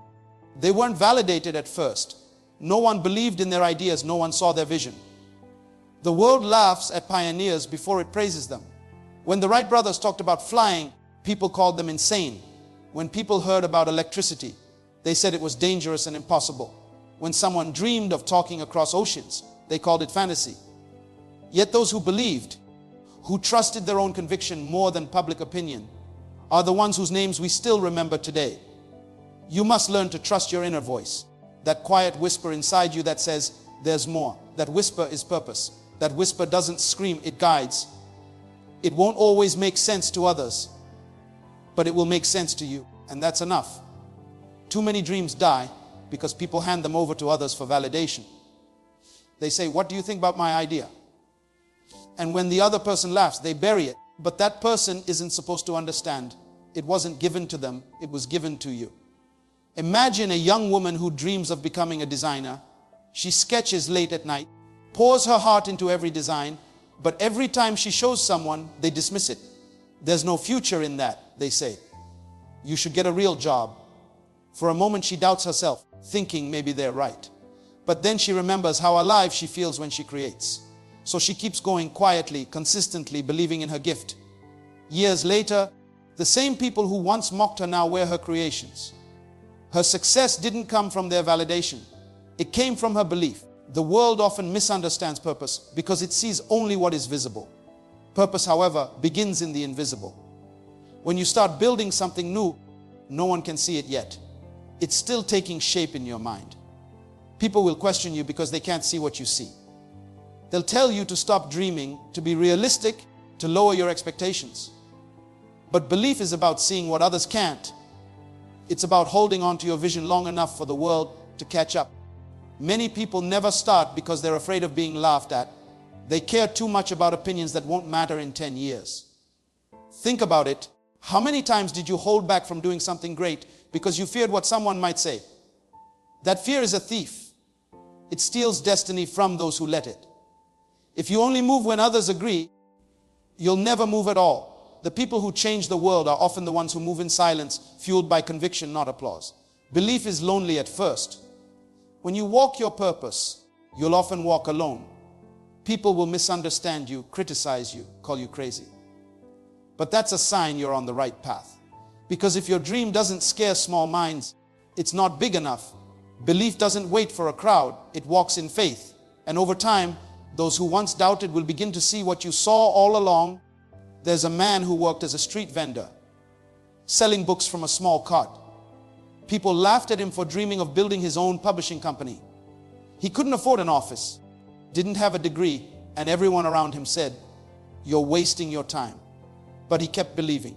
They weren't validated at first. No one believed in their ideas. No one saw their vision. The world laughs at pioneers before it praises them. When the Wright brothers talked about flying, people called them insane. When people heard about electricity, they said it was dangerous and impossible. When someone dreamed of talking across oceans, they called it fantasy. Yet those who believed, who trusted their own conviction more than public opinion, are the ones whose names we still remember today. You must learn to trust your inner voice, that quiet whisper inside you that says, "There's more." That whisper is purpose. That whisper doesn't scream, it guides. It won't always make sense to others, but it will make sense to you, and that's enough. Too many dreams die because people hand them over to others for validation. They say, "What do you think about my idea?" And when the other person laughs, they bury it. But that person isn't supposed to understand. It wasn't given to them, it was given to you. Imagine a young woman who dreams of becoming a designer. She sketches late at night, pours her heart into every design, but every time she shows someone, they dismiss it. "There's no future in that," they say. "You should get a real job." For a moment she doubts herself, thinking maybe they're right. But then she remembers how alive she feels when she creates. So she keeps going quietly, consistently, believing in her gift. Years later, the same people who once mocked her now wear her creations. Her success didn't come from their validation. It came from her belief. The world often misunderstands purpose because it sees only what is visible. Purpose, however, begins in the invisible. When you start building something new, no one can see it yet. It's still taking shape in your mind. People will question you because they can't see what you see. They'll tell you to stop dreaming, to be realistic, to lower your expectations. But belief is about seeing what others can't. It's about holding on to your vision long enough for the world to catch up. Many people never start because they're afraid of being laughed at. They care too much about opinions that won't matter in 10 years. Think about it. How many times did you hold back from doing something great because you feared what someone might say? That fear is a thief. It steals destiny from those who let it. If you only move when others agree, you'll never move at all. The people who change the world are often the ones who move in silence, fueled by conviction, not applause. Belief is lonely at first. When you walk your purpose, you'll often walk alone. People will misunderstand you, criticize you, call you crazy. But that's a sign you're on the right path. Because if your dream doesn't scare small minds, it's not big enough. Belief doesn't wait for a crowd, it walks in faith. And over time, those who once doubted will begin to see what you saw all along. There's a man who worked as a street vendor, selling books from a small cart. People laughed at him for dreaming of building his own publishing company. He couldn't afford an office, didn't have a degree, and everyone around him said, "You're wasting your time." But he kept believing.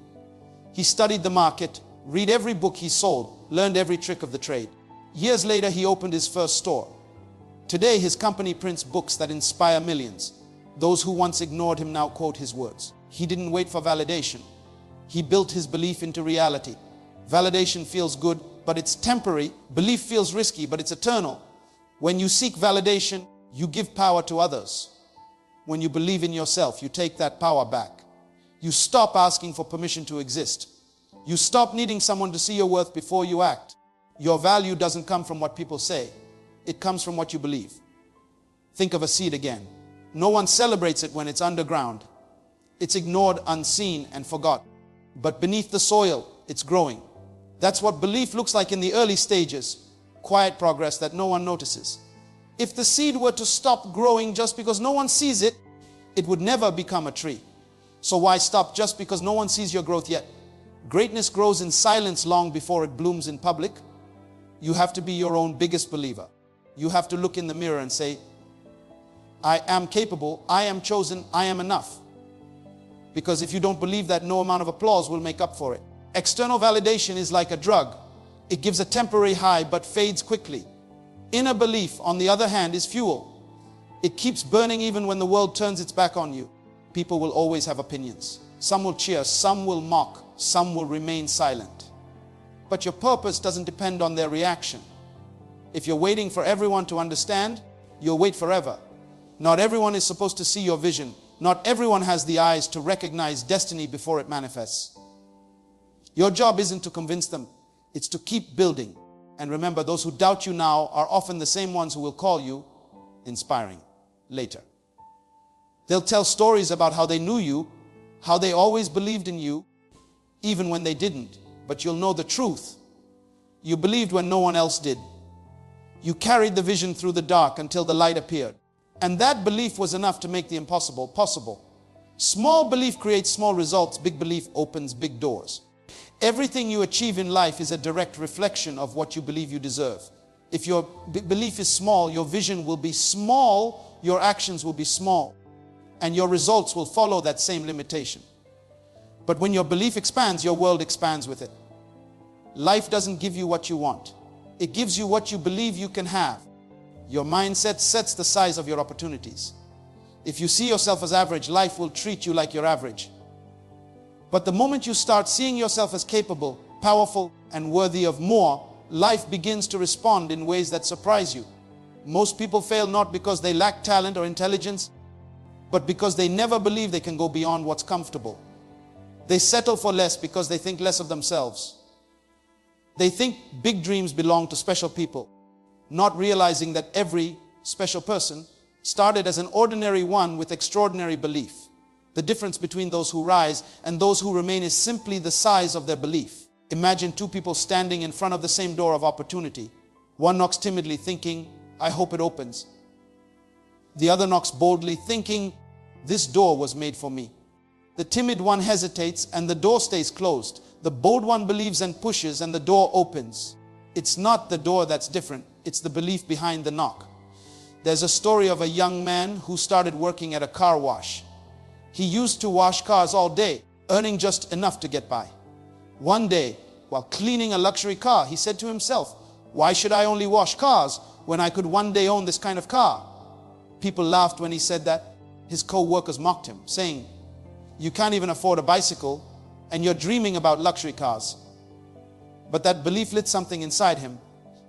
He studied the market, read every book he sold, learned every trick of the trade. Years later, he opened his first store. Today, his company prints books that inspire millions. Those who once ignored him now quote his words. He didn't wait for validation. He built his belief into reality. Validation feels good, but it's temporary. Belief feels risky, but it's eternal. When you seek validation, you give power to others. When you believe in yourself, you take that power back. You stop asking for permission to exist. You stop needing someone to see your worth before you act. Your value doesn't come from what people say. It comes from what you believe. Think of a seed again. No one celebrates it when it's underground. It's ignored, unseen, and forgotten. But beneath the soil, it's growing. That's what belief looks like in the early stages. Quiet progress that no one notices. If the seed were to stop growing just because no one sees it, it would never become a tree. So why stop just because no one sees your growth yet? Greatness grows in silence long before it blooms in public. You have to be your own biggest believer. You have to look in the mirror and say, I am capable, I am chosen, I am enough. Because if you don't believe that, no amount of applause will make up for it. External validation is like a drug. It gives a temporary high but fades quickly. Inner belief, on the other hand, is fuel. It keeps burning even when the world turns its back on you. People will always have opinions. Some will cheer, some will mock, some will remain silent. But your purpose doesn't depend on their reaction. If you're waiting for everyone to understand, you'll wait forever. Not everyone is supposed to see your vision. Not everyone has the eyes to recognize destiny before it manifests. Your job isn't to convince them. It's to keep building. And remember, those who doubt you now are often the same ones who will call you inspiring later. They'll tell stories about how they knew you, how they always believed in you, even when they didn't. But you'll know the truth. You believed when no one else did. You carried the vision through the dark until the light appeared. And that belief was enough to make the impossible possible. Small belief creates small results. Big belief opens big doors. Everything you achieve in life is a direct reflection of what you believe you deserve. If your belief is small, your vision will be small, your actions will be small, and your results will follow that same limitation. But when your belief expands, your world expands with it. Life doesn't give you what you want. It gives you what you believe you can have. Your mindset sets the size of your opportunities. If you see yourself as average, life will treat you like you're average. But the moment you start seeing yourself as capable, powerful, and worthy of more, life begins to respond in ways that surprise you. Most people fail not because they lack talent or intelligence, but because they never believe they can go beyond what's comfortable. They settle for less because they think less of themselves. They think big dreams belong to special people, not realizing that every special person started as an ordinary one with extraordinary belief. The difference between those who rise and those who remain is simply the size of their belief. Imagine two people standing in front of the same door of opportunity. One knocks timidly, thinking, I hope it opens. The other knocks boldly, thinking, this door was made for me. The timid one hesitates and the door stays closed. The bold one believes and pushes and the door opens. It's not the door that's different. It's the belief behind the knock. There's a story of a young man who started working at a car wash. He used to wash cars all day, earning just enough to get by. One day, while cleaning a luxury car, he said to himself, why should I only wash cars when I could one day own this kind of car? People laughed when he said that. His co-workers mocked him, saying, you can't even afford a bicycle and you're dreaming about luxury cars. But that belief lit something inside him.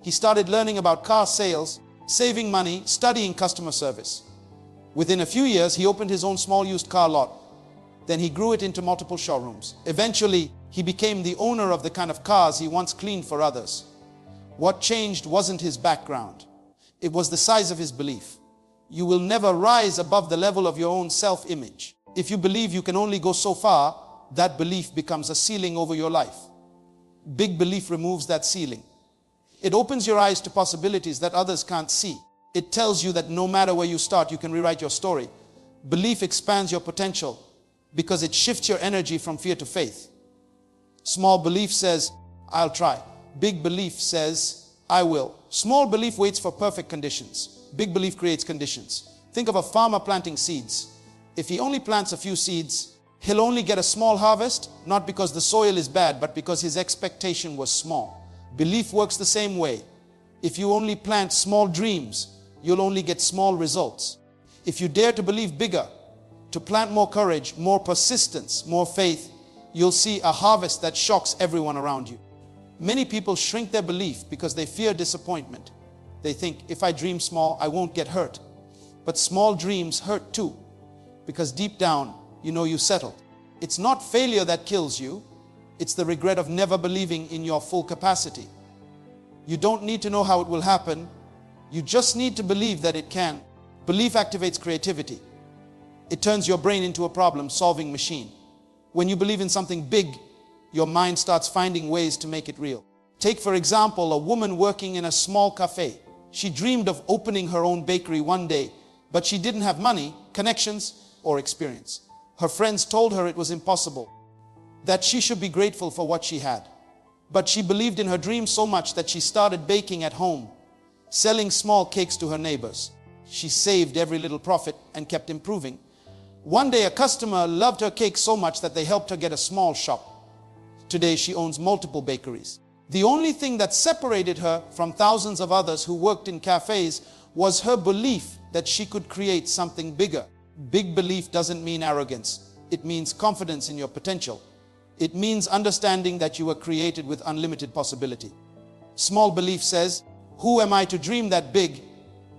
He started learning about car sales, saving money, studying customer service. Within a few years, he opened his own small used car lot. Then he grew it into multiple showrooms. Eventually, he became the owner of the kind of cars he once cleaned for others. What changed wasn't his background. It was the size of his belief. You will never rise above the level of your own self-image. If you believe you can only go so far, that belief becomes a ceiling over your life. Big belief removes that ceiling. It opens your eyes to possibilities that others can't see. It tells you that no matter where you start, you can rewrite your story. Belief expands your potential because it shifts your energy from fear to faith. Small belief says, I'll try. Big belief says, I will. Small belief waits for perfect conditions. Big belief creates conditions. Think of a farmer planting seeds. If he only plants a few seeds, he'll only get a small harvest, not because the soil is bad, but because his expectation was small. Belief works the same way. If you only plant small dreams, you'll only get small results. If you dare to believe bigger, to plant more courage, more persistence, more faith, you'll see a harvest that shocks everyone around you. Many people shrink their belief because they fear disappointment. They think, if I dream small, I won't get hurt. But small dreams hurt too, because deep down, you know you settled. It's not failure that kills you. It's the regret of never believing in your full capacity. You don't need to know how it will happen. You just need to believe that it can. Belief activates creativity. It turns your brain into a problem-solving machine. When you believe in something big, your mind starts finding ways to make it real. Take, for example, a woman working in a small cafe. She dreamed of opening her own bakery one day, but she didn't have money, connections, or experience. Her friends told her it was impossible, that she should be grateful for what she had. But she believed in her dream so much that she started baking at home, selling small cakes to her neighbors. She saved every little profit and kept improving. One day, a customer loved her cake so much that they helped her get a small shop. Today, she owns multiple bakeries. The only thing that separated her from thousands of others who worked in cafes was her belief that she could create something bigger. Big belief doesn't mean arrogance. It means confidence in your potential. It means understanding that you were created with unlimited possibility. Small belief says, who am I to dream that big?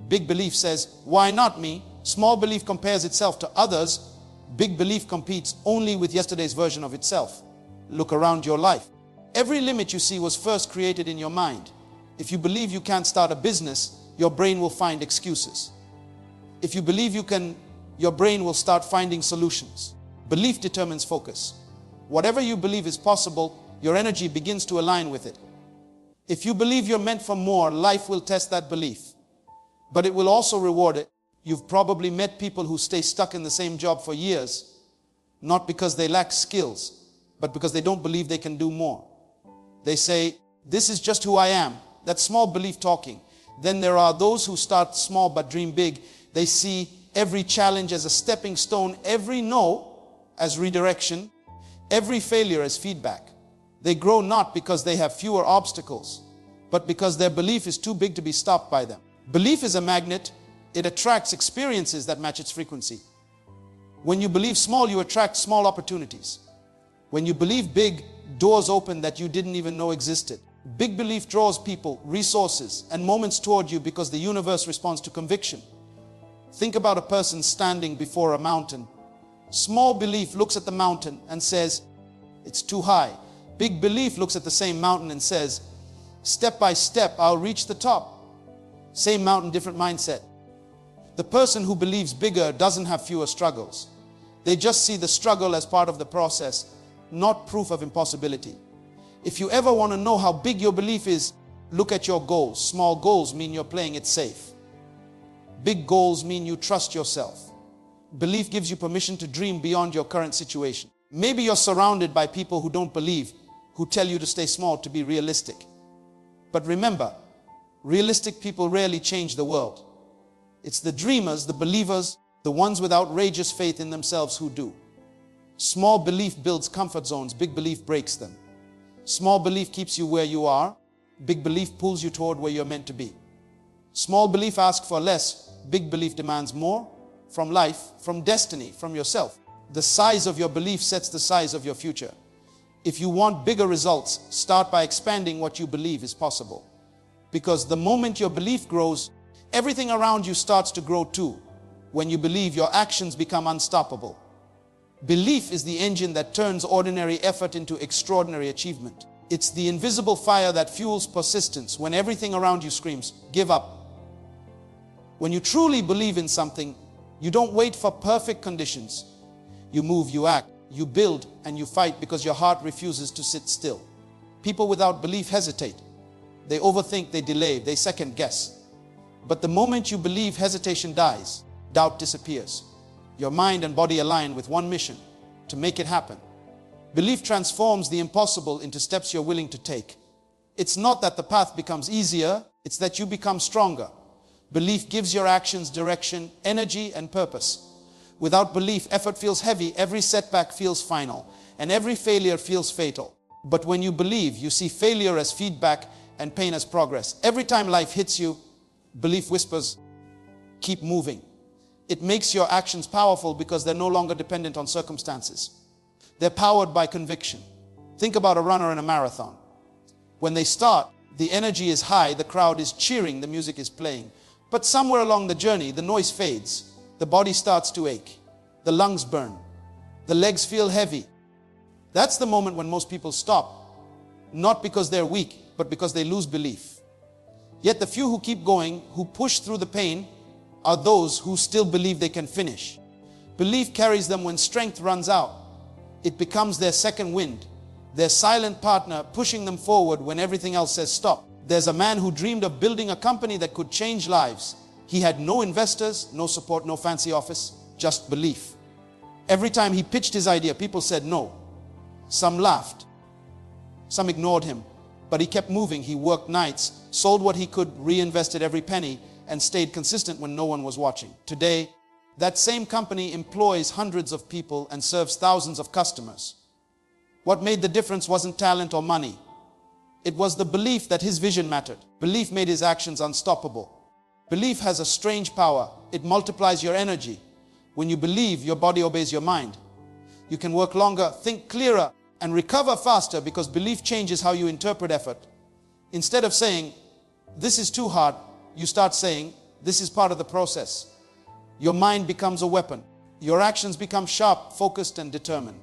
Big belief says, why not me? Small belief compares itself to others. Big belief competes only with yesterday's version of itself. Look around your life. Every limit you see was first created in your mind. If you believe you can't start a business, your brain will find excuses. If you believe you can, your brain will start finding solutions. Belief determines focus. Whatever you believe is possible, your energy begins to align with it. If you believe you're meant for more, life will test that belief, but it will also reward it. You've probably met people who stay stuck in the same job for years, not because they lack skills, but because they don't believe they can do more. They say, this is just who I am. That's small belief talking. Then there are those who start small but dream big. They see every challenge as a stepping stone, every no as redirection, every failure as feedback. They grow not because they have fewer obstacles, but because their belief is too big to be stopped by them. Belief is a magnet. It attracts experiences that match its frequency. When you believe small, you attract small opportunities. When you believe big, doors open that you didn't even know existed. Big belief draws people, resources, and moments toward you because the universe responds to conviction. Think about a person standing before a mountain. Small belief looks at the mountain and says, it's too high. Big belief looks at the same mountain and says, step by step, I'll reach the top. Same mountain, different mindset. The person who believes bigger doesn't have fewer struggles. They just see the struggle as part of the process, not proof of impossibility. If you ever want to know how big your belief is, look at your goals. Small goals mean you're playing it safe. Big goals mean you trust yourself. Belief gives you permission to dream beyond your current situation. Maybe you're surrounded by people who don't believe, who tell you to stay small, to be realistic. But remember, realistic people rarely change the world. It's the dreamers, the believers, the ones with outrageous faith in themselves who do. Small belief builds comfort zones. Big belief breaks them. Small belief keeps you where you are. Big belief pulls you toward where you're meant to be. Small belief asks for less. Big belief demands more from life, from destiny, from yourself. The size of your belief sets the size of your future. If you want bigger results, start by expanding what you believe is possible. Because the moment your belief grows, everything around you starts to grow too. When you believe, your actions become unstoppable. Belief is the engine that turns ordinary effort into extraordinary achievement. It's the invisible fire that fuels persistence when everything around you screams, give up. When you truly believe in something, you don't wait for perfect conditions. You move, you act, you build, and you fight because your heart refuses to sit still. People without belief hesitate. They overthink, they delay, they second guess. But the moment you believe, hesitation dies, doubt disappears. Your mind and body align with one mission, to make it happen. Belief transforms the impossible into steps you're willing to take. It's not that the path becomes easier, it's that you become stronger. Belief gives your actions direction, energy, and purpose. Without belief, effort feels heavy, every setback feels final, and every failure feels fatal. But when you believe, you see failure as feedback and pain as progress. Every time life hits you, belief whispers, keep moving. It makes your actions powerful because they're no longer dependent on circumstances. They're powered by conviction. Think about a runner in a marathon. When they start, the energy is high, the crowd is cheering, the music is playing. But somewhere along the journey, the noise fades. The body starts to ache. The lungs burn. The legs feel heavy. That's the moment when most people stop. Not because they're weak, but because they lose belief. Yet the few who keep going, who push through the pain, are those who still believe they can finish. Belief carries them when strength runs out. It becomes their second wind, their silent partner pushing them forward when everything else says stop. There's a man who dreamed of building a company that could change lives. He had no investors, no support, no fancy office, just belief. Every time he pitched his idea, people said no. Some laughed. Some ignored him. But he kept moving. He worked nights, sold what he could, reinvested every penny, and stayed consistent when no one was watching. Today, that same company employs hundreds of people and serves thousands of customers. What made the difference wasn't talent or money. It was the belief that his vision mattered. Belief made his actions unstoppable. Belief has a strange power. It multiplies your energy. When you believe, your body obeys your mind. You can work longer, think clearer, and recover faster because belief changes how you interpret effort. Instead of saying, "This is too hard," you start saying, "This is part of the process." Your mind becomes a weapon. Your actions become sharp, focused, and determined.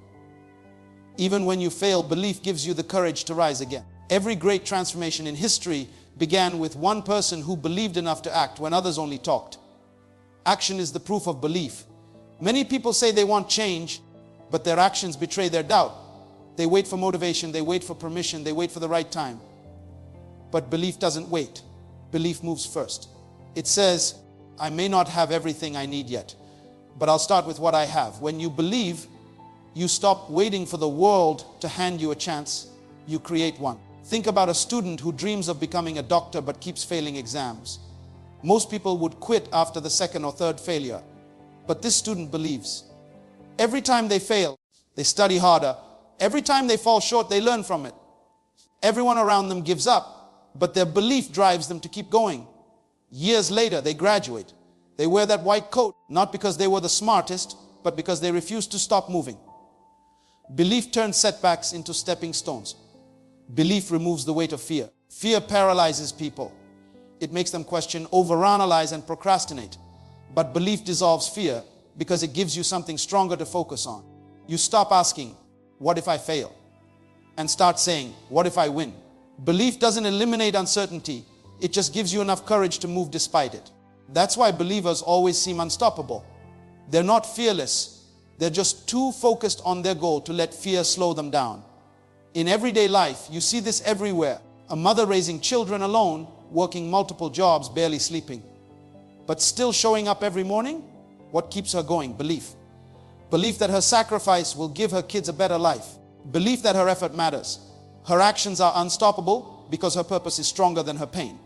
Even when you fail, belief gives you the courage to rise again. Every great transformation in history began with one person who believed enough to act when others only talked. Action is the proof of belief. Many people say they want change, but their actions betray their doubt. They wait for motivation, they wait for permission, they wait for the right time. But belief doesn't wait. Belief moves first. It says, "I may not have everything I need yet, but I'll start with what I have." When you believe, you stop waiting for the world to hand you a chance. You create one. Think about a student who dreams of becoming a doctor but keeps failing exams. Most people would quit after the second or third failure. But this student believes. Every time they fail, they study harder. Every time they fall short, they learn from it. Everyone around them gives up, but their belief drives them to keep going. Years later, they graduate. They wear that white coat, not because they were the smartest, but because they refused to stop moving. Belief turns setbacks into stepping stones. Belief removes the weight of fear. Fear paralyzes people. It makes them question, overanalyze, and procrastinate. But belief dissolves fear because it gives you something stronger to focus on. You stop asking, "What if I fail?" and start saying, "What if I win?" Belief doesn't eliminate uncertainty. It just gives you enough courage to move despite it. That's why believers always seem unstoppable. They're not fearless. They're just too focused on their goal to let fear slow them down. In everyday life, you see this everywhere. A mother raising children alone, working multiple jobs, barely sleeping, but still showing up every morning. What keeps her going? Belief. Belief that her sacrifice will give her kids a better life. Belief that her effort matters. Her actions are unstoppable because her purpose is stronger than her pain.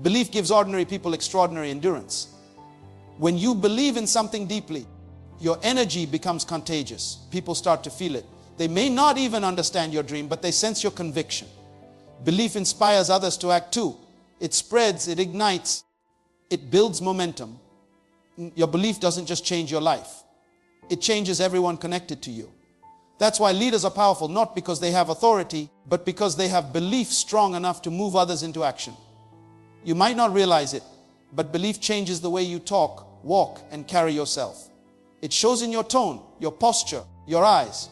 Belief gives ordinary people extraordinary endurance. When you believe in something deeply, your energy becomes contagious. People start to feel it. They may not even understand your dream, but they sense your conviction. Belief inspires others to act too. It spreads, it ignites, it builds momentum. Your belief doesn't just change your life. It changes everyone connected to you. That's why leaders are powerful, not because they have authority, but because they have belief strong enough to move others into action. You might not realize it, but belief changes the way you talk, walk, and carry yourself. It shows in your tone, your posture, your eyes.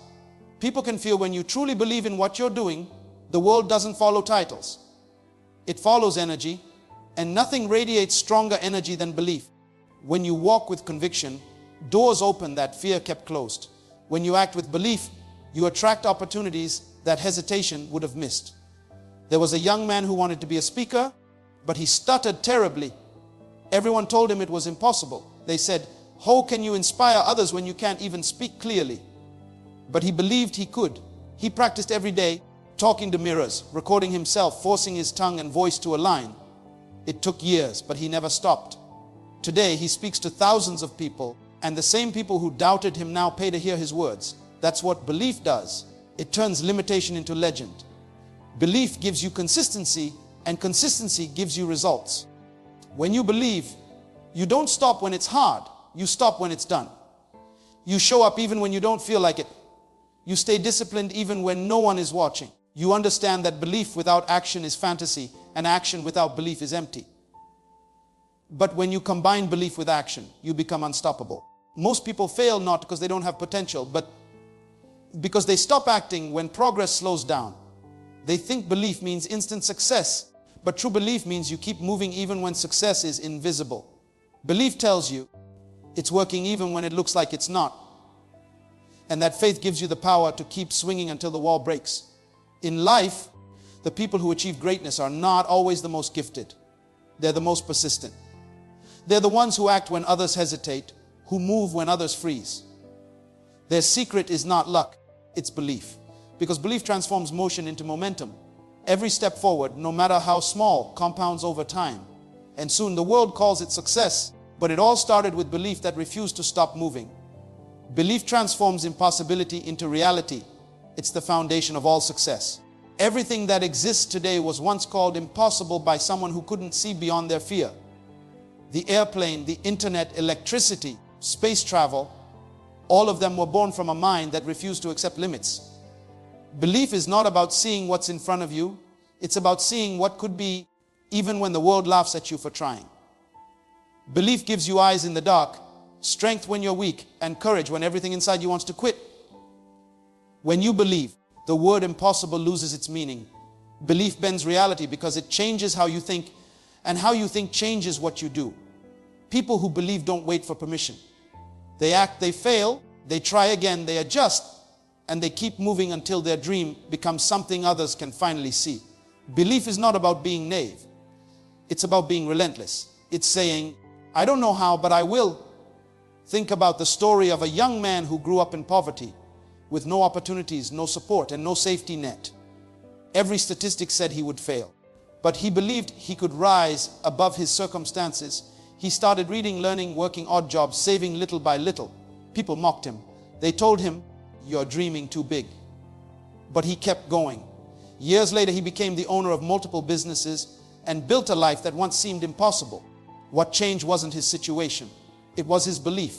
People can feel when you truly believe in what you're doing. The world doesn't follow titles. It follows energy, and nothing radiates stronger energy than belief. When you walk with conviction, doors open that fear kept closed. When you act with belief, you attract opportunities that hesitation would have missed. There was a young man who wanted to be a speaker, but he stuttered terribly. Everyone told him it was impossible. They said, "How can you inspire others when you can't even speak clearly?" But he believed he could. He practiced every day, talking to mirrors, recording himself, forcing his tongue and voice to align. It took years, but he never stopped. Today, he speaks to thousands of people, and the same people who doubted him now pay to hear his words. That's what belief does. It turns limitation into legend. Belief gives you consistency, and consistency gives you results. When you believe, you don't stop when it's hard. You stop when it's done. You show up even when you don't feel like it. You stay disciplined even when no one is watching. You understand that belief without action is fantasy, and action without belief is empty. But when you combine belief with action, you become unstoppable. Most people fail not because they don't have potential, but because they stop acting when progress slows down. They think belief means instant success, but true belief means you keep moving even when success is invisible. Belief tells you it's working even when it looks like it's not. And that faith gives you the power to keep swinging until the wall breaks. In life, the people who achieve greatness are not always the most gifted. They're the most persistent. They're the ones who act when others hesitate, who move when others freeze. Their secret is not luck, it's belief. Because belief transforms motion into momentum. Every step forward, no matter how small, compounds over time. And soon the world calls it success, but it all started with belief that refused to stop moving. Belief transforms impossibility into reality. It's the foundation of all success. Everything that exists today was once called impossible by someone who couldn't see beyond their fear. The airplane, the internet, electricity, space travel, all of them were born from a mind that refused to accept limits. Belief is not about seeing what's in front of you. It's about seeing what could be, even when the world laughs at you for trying. Belief gives you eyes in the dark, strength when you're weak, and courage when everything inside you wants to quit. When you believe, the word impossible loses its meaning. Belief bends reality because it changes how you think, and how you think changes what you do. People who believe don't wait for permission. They act, they fail, they try again, they adjust, and they keep moving until their dream becomes something others can finally see. Belief is not about being naive. It's about being relentless. It's saying, I don't know how, but I will. Think about the story of a young man who grew up in poverty, with no opportunities, no support, and no safety net. Every statistic said he would fail. But he believed he could rise above his circumstances. He started reading, learning, working odd jobs, saving little by little. People mocked him. They told him, you're dreaming too big. But he kept going. Years later, he became the owner of multiple businesses and built a life that once seemed impossible. What changed wasn't his situation. It was his belief.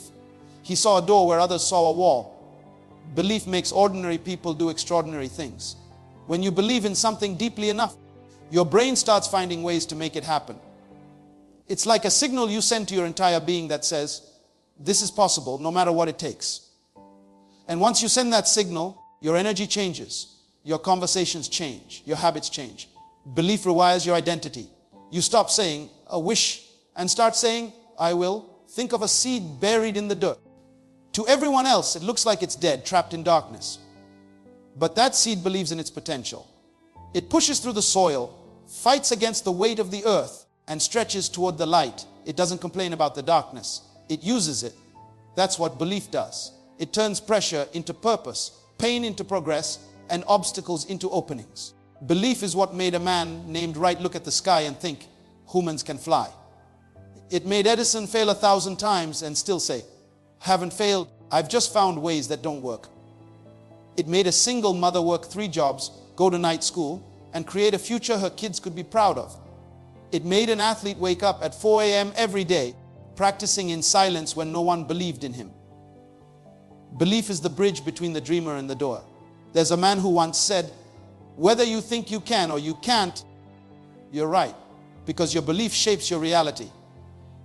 He saw a door where others saw a wall. Belief makes ordinary people do extraordinary things. When you believe in something deeply enough, your brain starts finding ways to make it happen. It's like a signal you send to your entire being that says, this is possible no matter what it takes. And once you send that signal, your energy changes, your conversations change, your habits change. Belief rewires your identity. You stop saying, a wish, and start saying, I will. Think of a seed buried in the dirt. To everyone else, it looks like it's dead, trapped in darkness. But that seed believes in its potential. It pushes through the soil, fights against the weight of the earth, and stretches toward the light. It doesn't complain about the darkness. It uses it. That's what belief does. It turns pressure into purpose, pain into progress, and obstacles into openings. Belief is what made a man named Wright look at the sky and think, humans can fly. It made Edison fail 1,000 times and still say, haven't failed, I've just found ways that don't work. It made a single mother work 3 jobs, go to night school, and create a future her kids could be proud of. It made an athlete wake up at 4 a.m. every day, practicing in silence when no one believed in him. Belief is the bridge between the dreamer and the doer. There's a man who once said, whether you think you can or you can't, you're right, because your belief shapes your reality.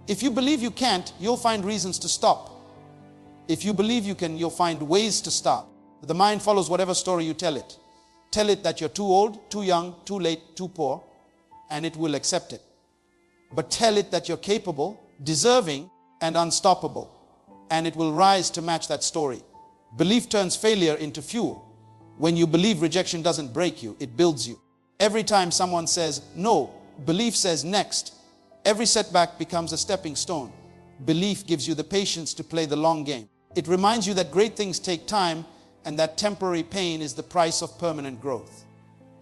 If you believe you can't, you'll find reasons to stop. If you believe you can, you'll find ways to stop. The mind follows whatever story you tell it. Tell it that you're too old, too young, too late, too poor, and it will accept it. But tell it that you're capable, deserving, and unstoppable, and it will rise to match that story. Belief turns failure into fuel. When you believe, rejection doesn't break you, it builds you. Every time someone says no, belief says next. Every setback becomes a stepping stone. Belief gives you the patience to play the long game. It reminds you that great things take time and that temporary pain is the price of permanent growth.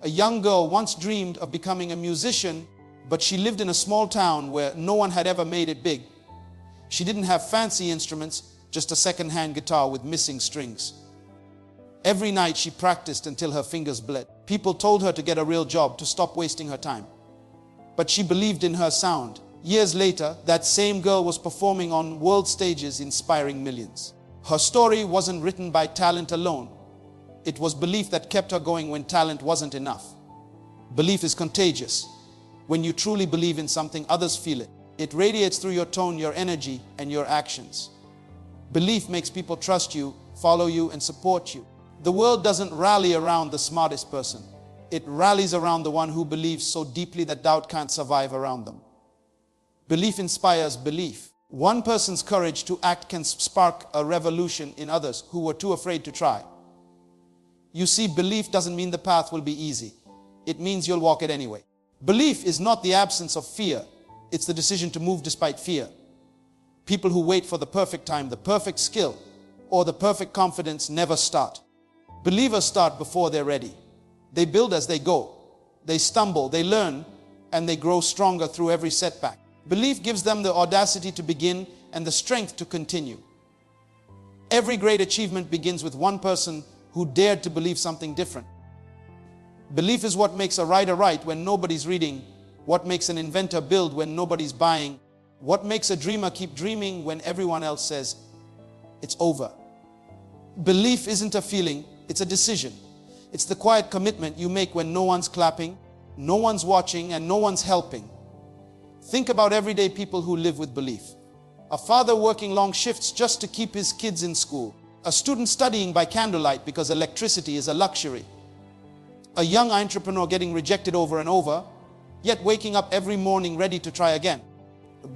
A young girl once dreamed of becoming a musician, but she lived in a small town where no one had ever made it big. She didn't have fancy instruments, just a second-hand guitar with missing strings. Every night she practiced until her fingers bled. People told her to get a real job, to stop wasting her time. But she believed in her sound. Years later, that same girl was performing on world stages, inspiring millions. Her story wasn't written by talent alone. It was belief that kept her going when talent wasn't enough. Belief is contagious. When you truly believe in something, others feel it. It radiates through your tone, your energy, and your actions. Belief makes people trust you, follow you, and support you. The world doesn't rally around the smartest person. It rallies around the one who believes so deeply that doubt can't survive around them. Belief inspires belief. One person's courage to act can spark a revolution in others who were too afraid to try. You see, belief doesn't mean the path will be easy. It means you'll walk it anyway. Belief is not the absence of fear. It's the decision to move despite fear. People who wait for the perfect time, the perfect skill, or the perfect confidence never start. Believers start before they're ready. They build as they go. They stumble, they learn, and they grow stronger through every setback. Belief gives them the audacity to begin and the strength to continue. Every great achievement begins with one person who dared to believe something different. Belief is what makes a writer write when nobody's reading, what makes an inventor build when nobody's buying, what makes a dreamer keep dreaming when everyone else says it's over. Belief isn't a feeling, it's a decision. It's the quiet commitment you make when no one's clapping, no one's watching, and no one's helping. Think about everyday people who live with belief. A father working long shifts just to keep his kids in school. A student studying by candlelight because electricity is a luxury. A young entrepreneur getting rejected over and over, yet waking up every morning ready to try again.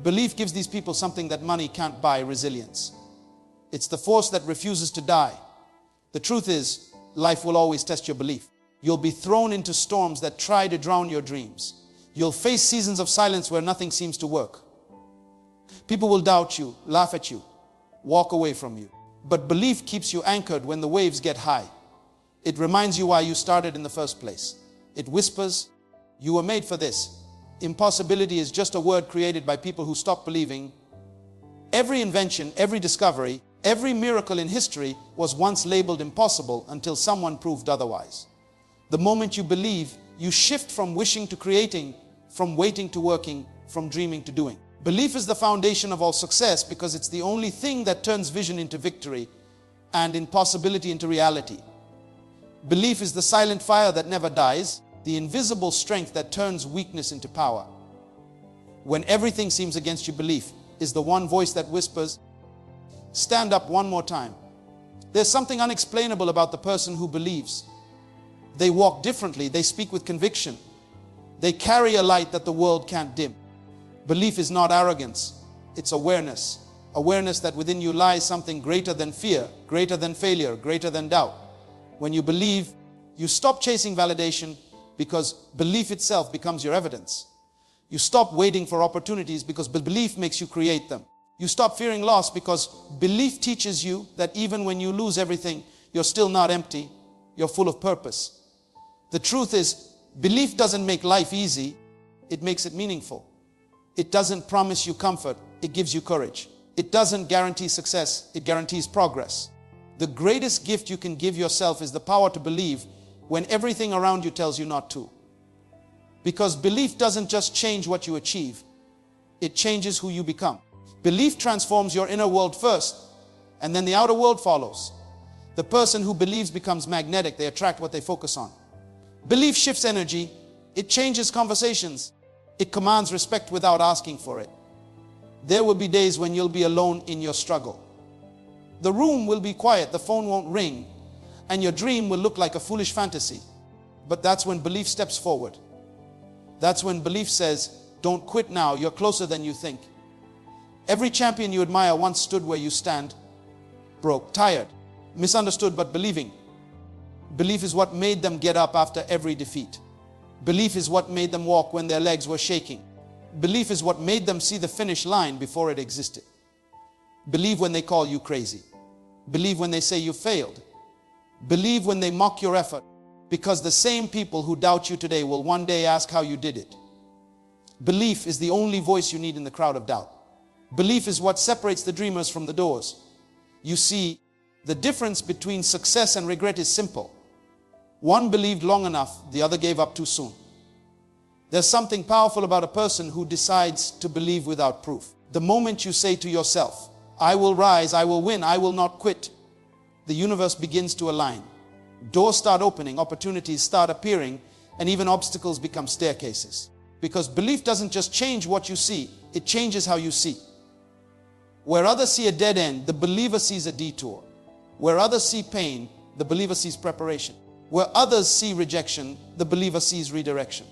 Belief gives these people something that money can't buy: resilience. It's the force that refuses to die. The truth is, life will always test your belief. You'll be thrown into storms that try to drown your dreams. You'll face seasons of silence where nothing seems to work. People will doubt you, laugh at you, walk away from you. But belief keeps you anchored when the waves get high. It reminds you why you started in the first place. It whispers, you were made for this. Impossibility is just a word created by people who stopped believing. Every invention, every discovery, every miracle in history was once labeled impossible until someone proved otherwise. The moment you believe, you shift from wishing to creating, from waiting to working, from dreaming to doing. Belief is the foundation of all success because it's the only thing that turns vision into victory and impossibility into reality. Belief is the silent fire that never dies, the invisible strength that turns weakness into power. When everything seems against you, belief is the one voice that whispers, stand up one more time. There's something unexplainable about the person who believes. They walk differently, they speak with conviction. They carry a light that the world can't dim. Belief is not arrogance, it's awareness. Awareness that within you lies something greater than fear, greater than failure, greater than doubt. When you believe, you stop chasing validation because belief itself becomes your evidence. You stop waiting for opportunities because belief makes you create them. You stop fearing loss because belief teaches you that even when you lose everything, you're still not empty, you're full of purpose. The truth is, belief doesn't make life easy, it makes it meaningful. It doesn't promise you comfort, it gives you courage. It doesn't guarantee success, it guarantees progress. The greatest gift you can give yourself is the power to believe when everything around you tells you not to. Because belief doesn't just change what you achieve, it changes who you become. Belief transforms your inner world first, and then the outer world follows. The person who believes becomes magnetic, they attract what they focus on. Belief shifts energy, it changes conversations, it commands respect without asking for it. There will be days when you'll be alone in your struggle. The room will be quiet, the phone won't ring, and your dream will look like a foolish fantasy. But that's when belief steps forward. That's when belief says, don't quit now, you're closer than you think. Every champion you admire once stood where you stand, broke, tired, misunderstood but believing. Belief is what made them get up after every defeat. Belief is what made them walk when their legs were shaking. Belief is what made them see the finish line before it existed. Believe when they call you crazy. Believe when they say you failed. Believe when they mock your effort, because the same people who doubt you today will one day ask how you did it. Belief is the only voice you need in the crowd of doubt. Belief is what separates the dreamers from the doors. You see, the difference between success and regret is simple. One believed long enough, the other gave up too soon. There's something powerful about a person who decides to believe without proof. The moment you say to yourself, I will rise, I will win, I will not quit, the universe begins to align. Doors start opening, opportunities start appearing, and even obstacles become staircases. Because belief doesn't just change what you see, it changes how you see. Where others see a dead end, the believer sees a detour. Where others see pain, the believer sees preparation. Where others see rejection, the believer sees redirection.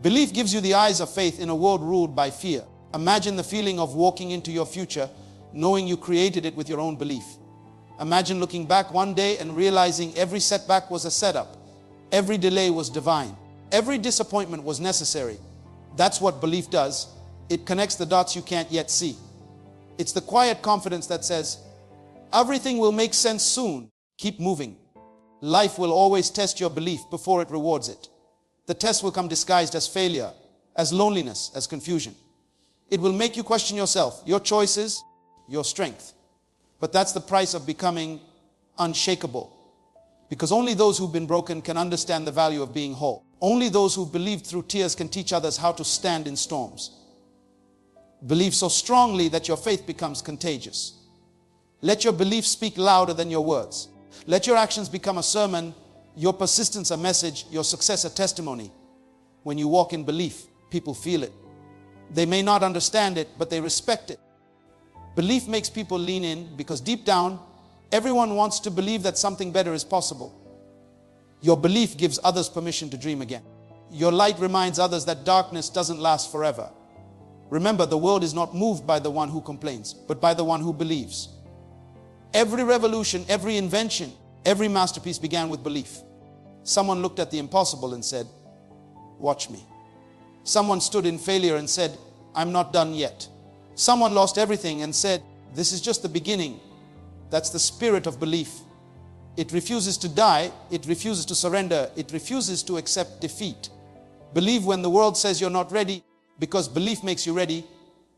Belief gives you the eyes of faith in a world ruled by fear. Imagine the feeling of walking into your future, knowing you created it with your own belief. Imagine looking back one day and realizing every setback was a setup. Every delay was divine. Every disappointment was necessary. That's what belief does. It connects the dots you can't yet see. It's the quiet confidence that says, everything will make sense soon. Keep moving. Life will always test your belief before it rewards it. The test will come disguised as failure, as loneliness, as confusion. It will make you question yourself, your choices, your strength. But that's the price of becoming unshakable. Because only those who've been broken can understand the value of being whole. Only those who've believed through tears can teach others how to stand in storms. Believe so strongly that your faith becomes contagious. Let your belief speak louder than your words. Let your actions become a sermon, your persistence a message, your success a testimony. When you walk in belief, people feel it. They may not understand it, but they respect it. Belief makes people lean in because deep down, everyone wants to believe that something better is possible. Your belief gives others permission to dream again. Your light reminds others that darkness doesn't last forever. Remember, the world is not moved by the one who complains, but by the one who believes. Every revolution, every invention, every masterpiece began with belief. Someone looked at the impossible and said, "Watch me." Someone stood in failure and said, "I'm not done yet." Someone lost everything and said, "This is just the beginning." That's the spirit of belief. It refuses to die. It refuses to surrender. It refuses to accept defeat. Believe when the world says you're not ready, because belief makes you ready.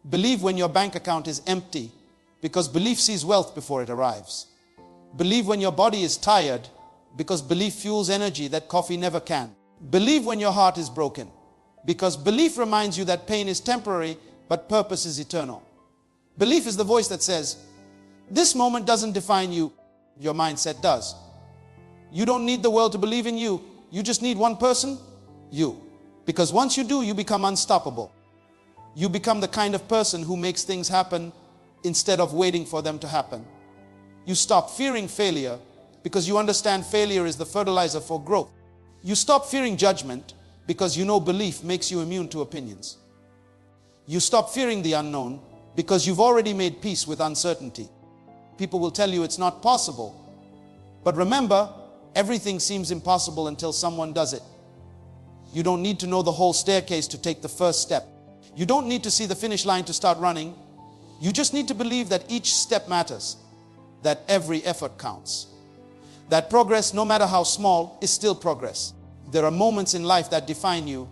Believe when your bank account is empty, because belief sees wealth before it arrives. Believe when your body is tired, because belief fuels energy that coffee never can. Believe when your heart is broken, because belief reminds you that pain is temporary, but purpose is eternal. Belief is the voice that says, "This moment doesn't define you, your mindset does." You don't need the world to believe in you. You just need one person, you. Because once you do, you become unstoppable. You become the kind of person who makes things happen instead of waiting for them to happen. You stop fearing failure because you understand failure is the fertilizer for growth. You stop fearing judgment because you know belief makes you immune to opinions. You stop fearing the unknown because you've already made peace with uncertainty. People will tell you it's not possible. But remember, everything seems impossible until someone does it. You don't need to know the whole staircase to take the first step. You don't need to see the finish line to start running. You just need to believe that each step matters, that every effort counts. That progress, no matter how small, is still progress. There are moments in life that define you,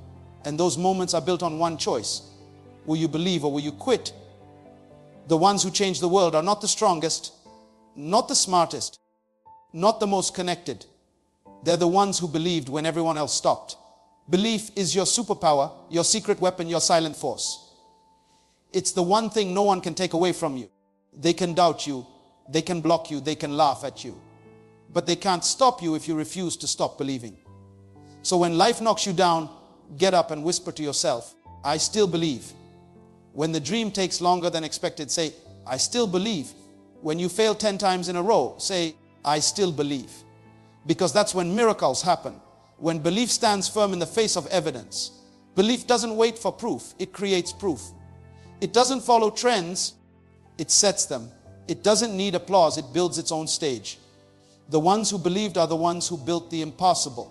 and those moments are built on one choice. Will you believe or will you quit? The ones who change the world are not the strongest, not the smartest, not the most connected. They're the ones who believed when everyone else stopped. Belief is your superpower, your secret weapon, your silent force. It's the one thing no one can take away from you. They can doubt you, they can block you, they can laugh at you. But they can't stop you if you refuse to stop believing. So when life knocks you down, get up and whisper to yourself, "I still believe." When the dream takes longer than expected, say, "I still believe." When you fail 10 times in a row, say, "I still believe." Because that's when miracles happen. When belief stands firm in the face of evidence. Belief doesn't wait for proof, it creates proof. It doesn't follow trends, it sets them. It doesn't need applause, it builds its own stage. The ones who believed are the ones who built the impossible.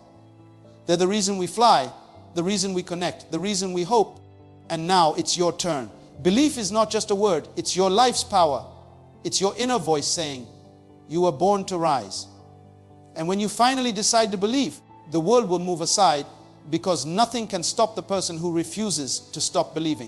They're the reason we fly, the reason we connect, the reason we hope. And now it's your turn. Belief is not just a word, it's your life's power. It's your inner voice saying, "You were born to rise." And when you finally decide to believe, the world will move aside, because nothing can stop the person who refuses to stop believing.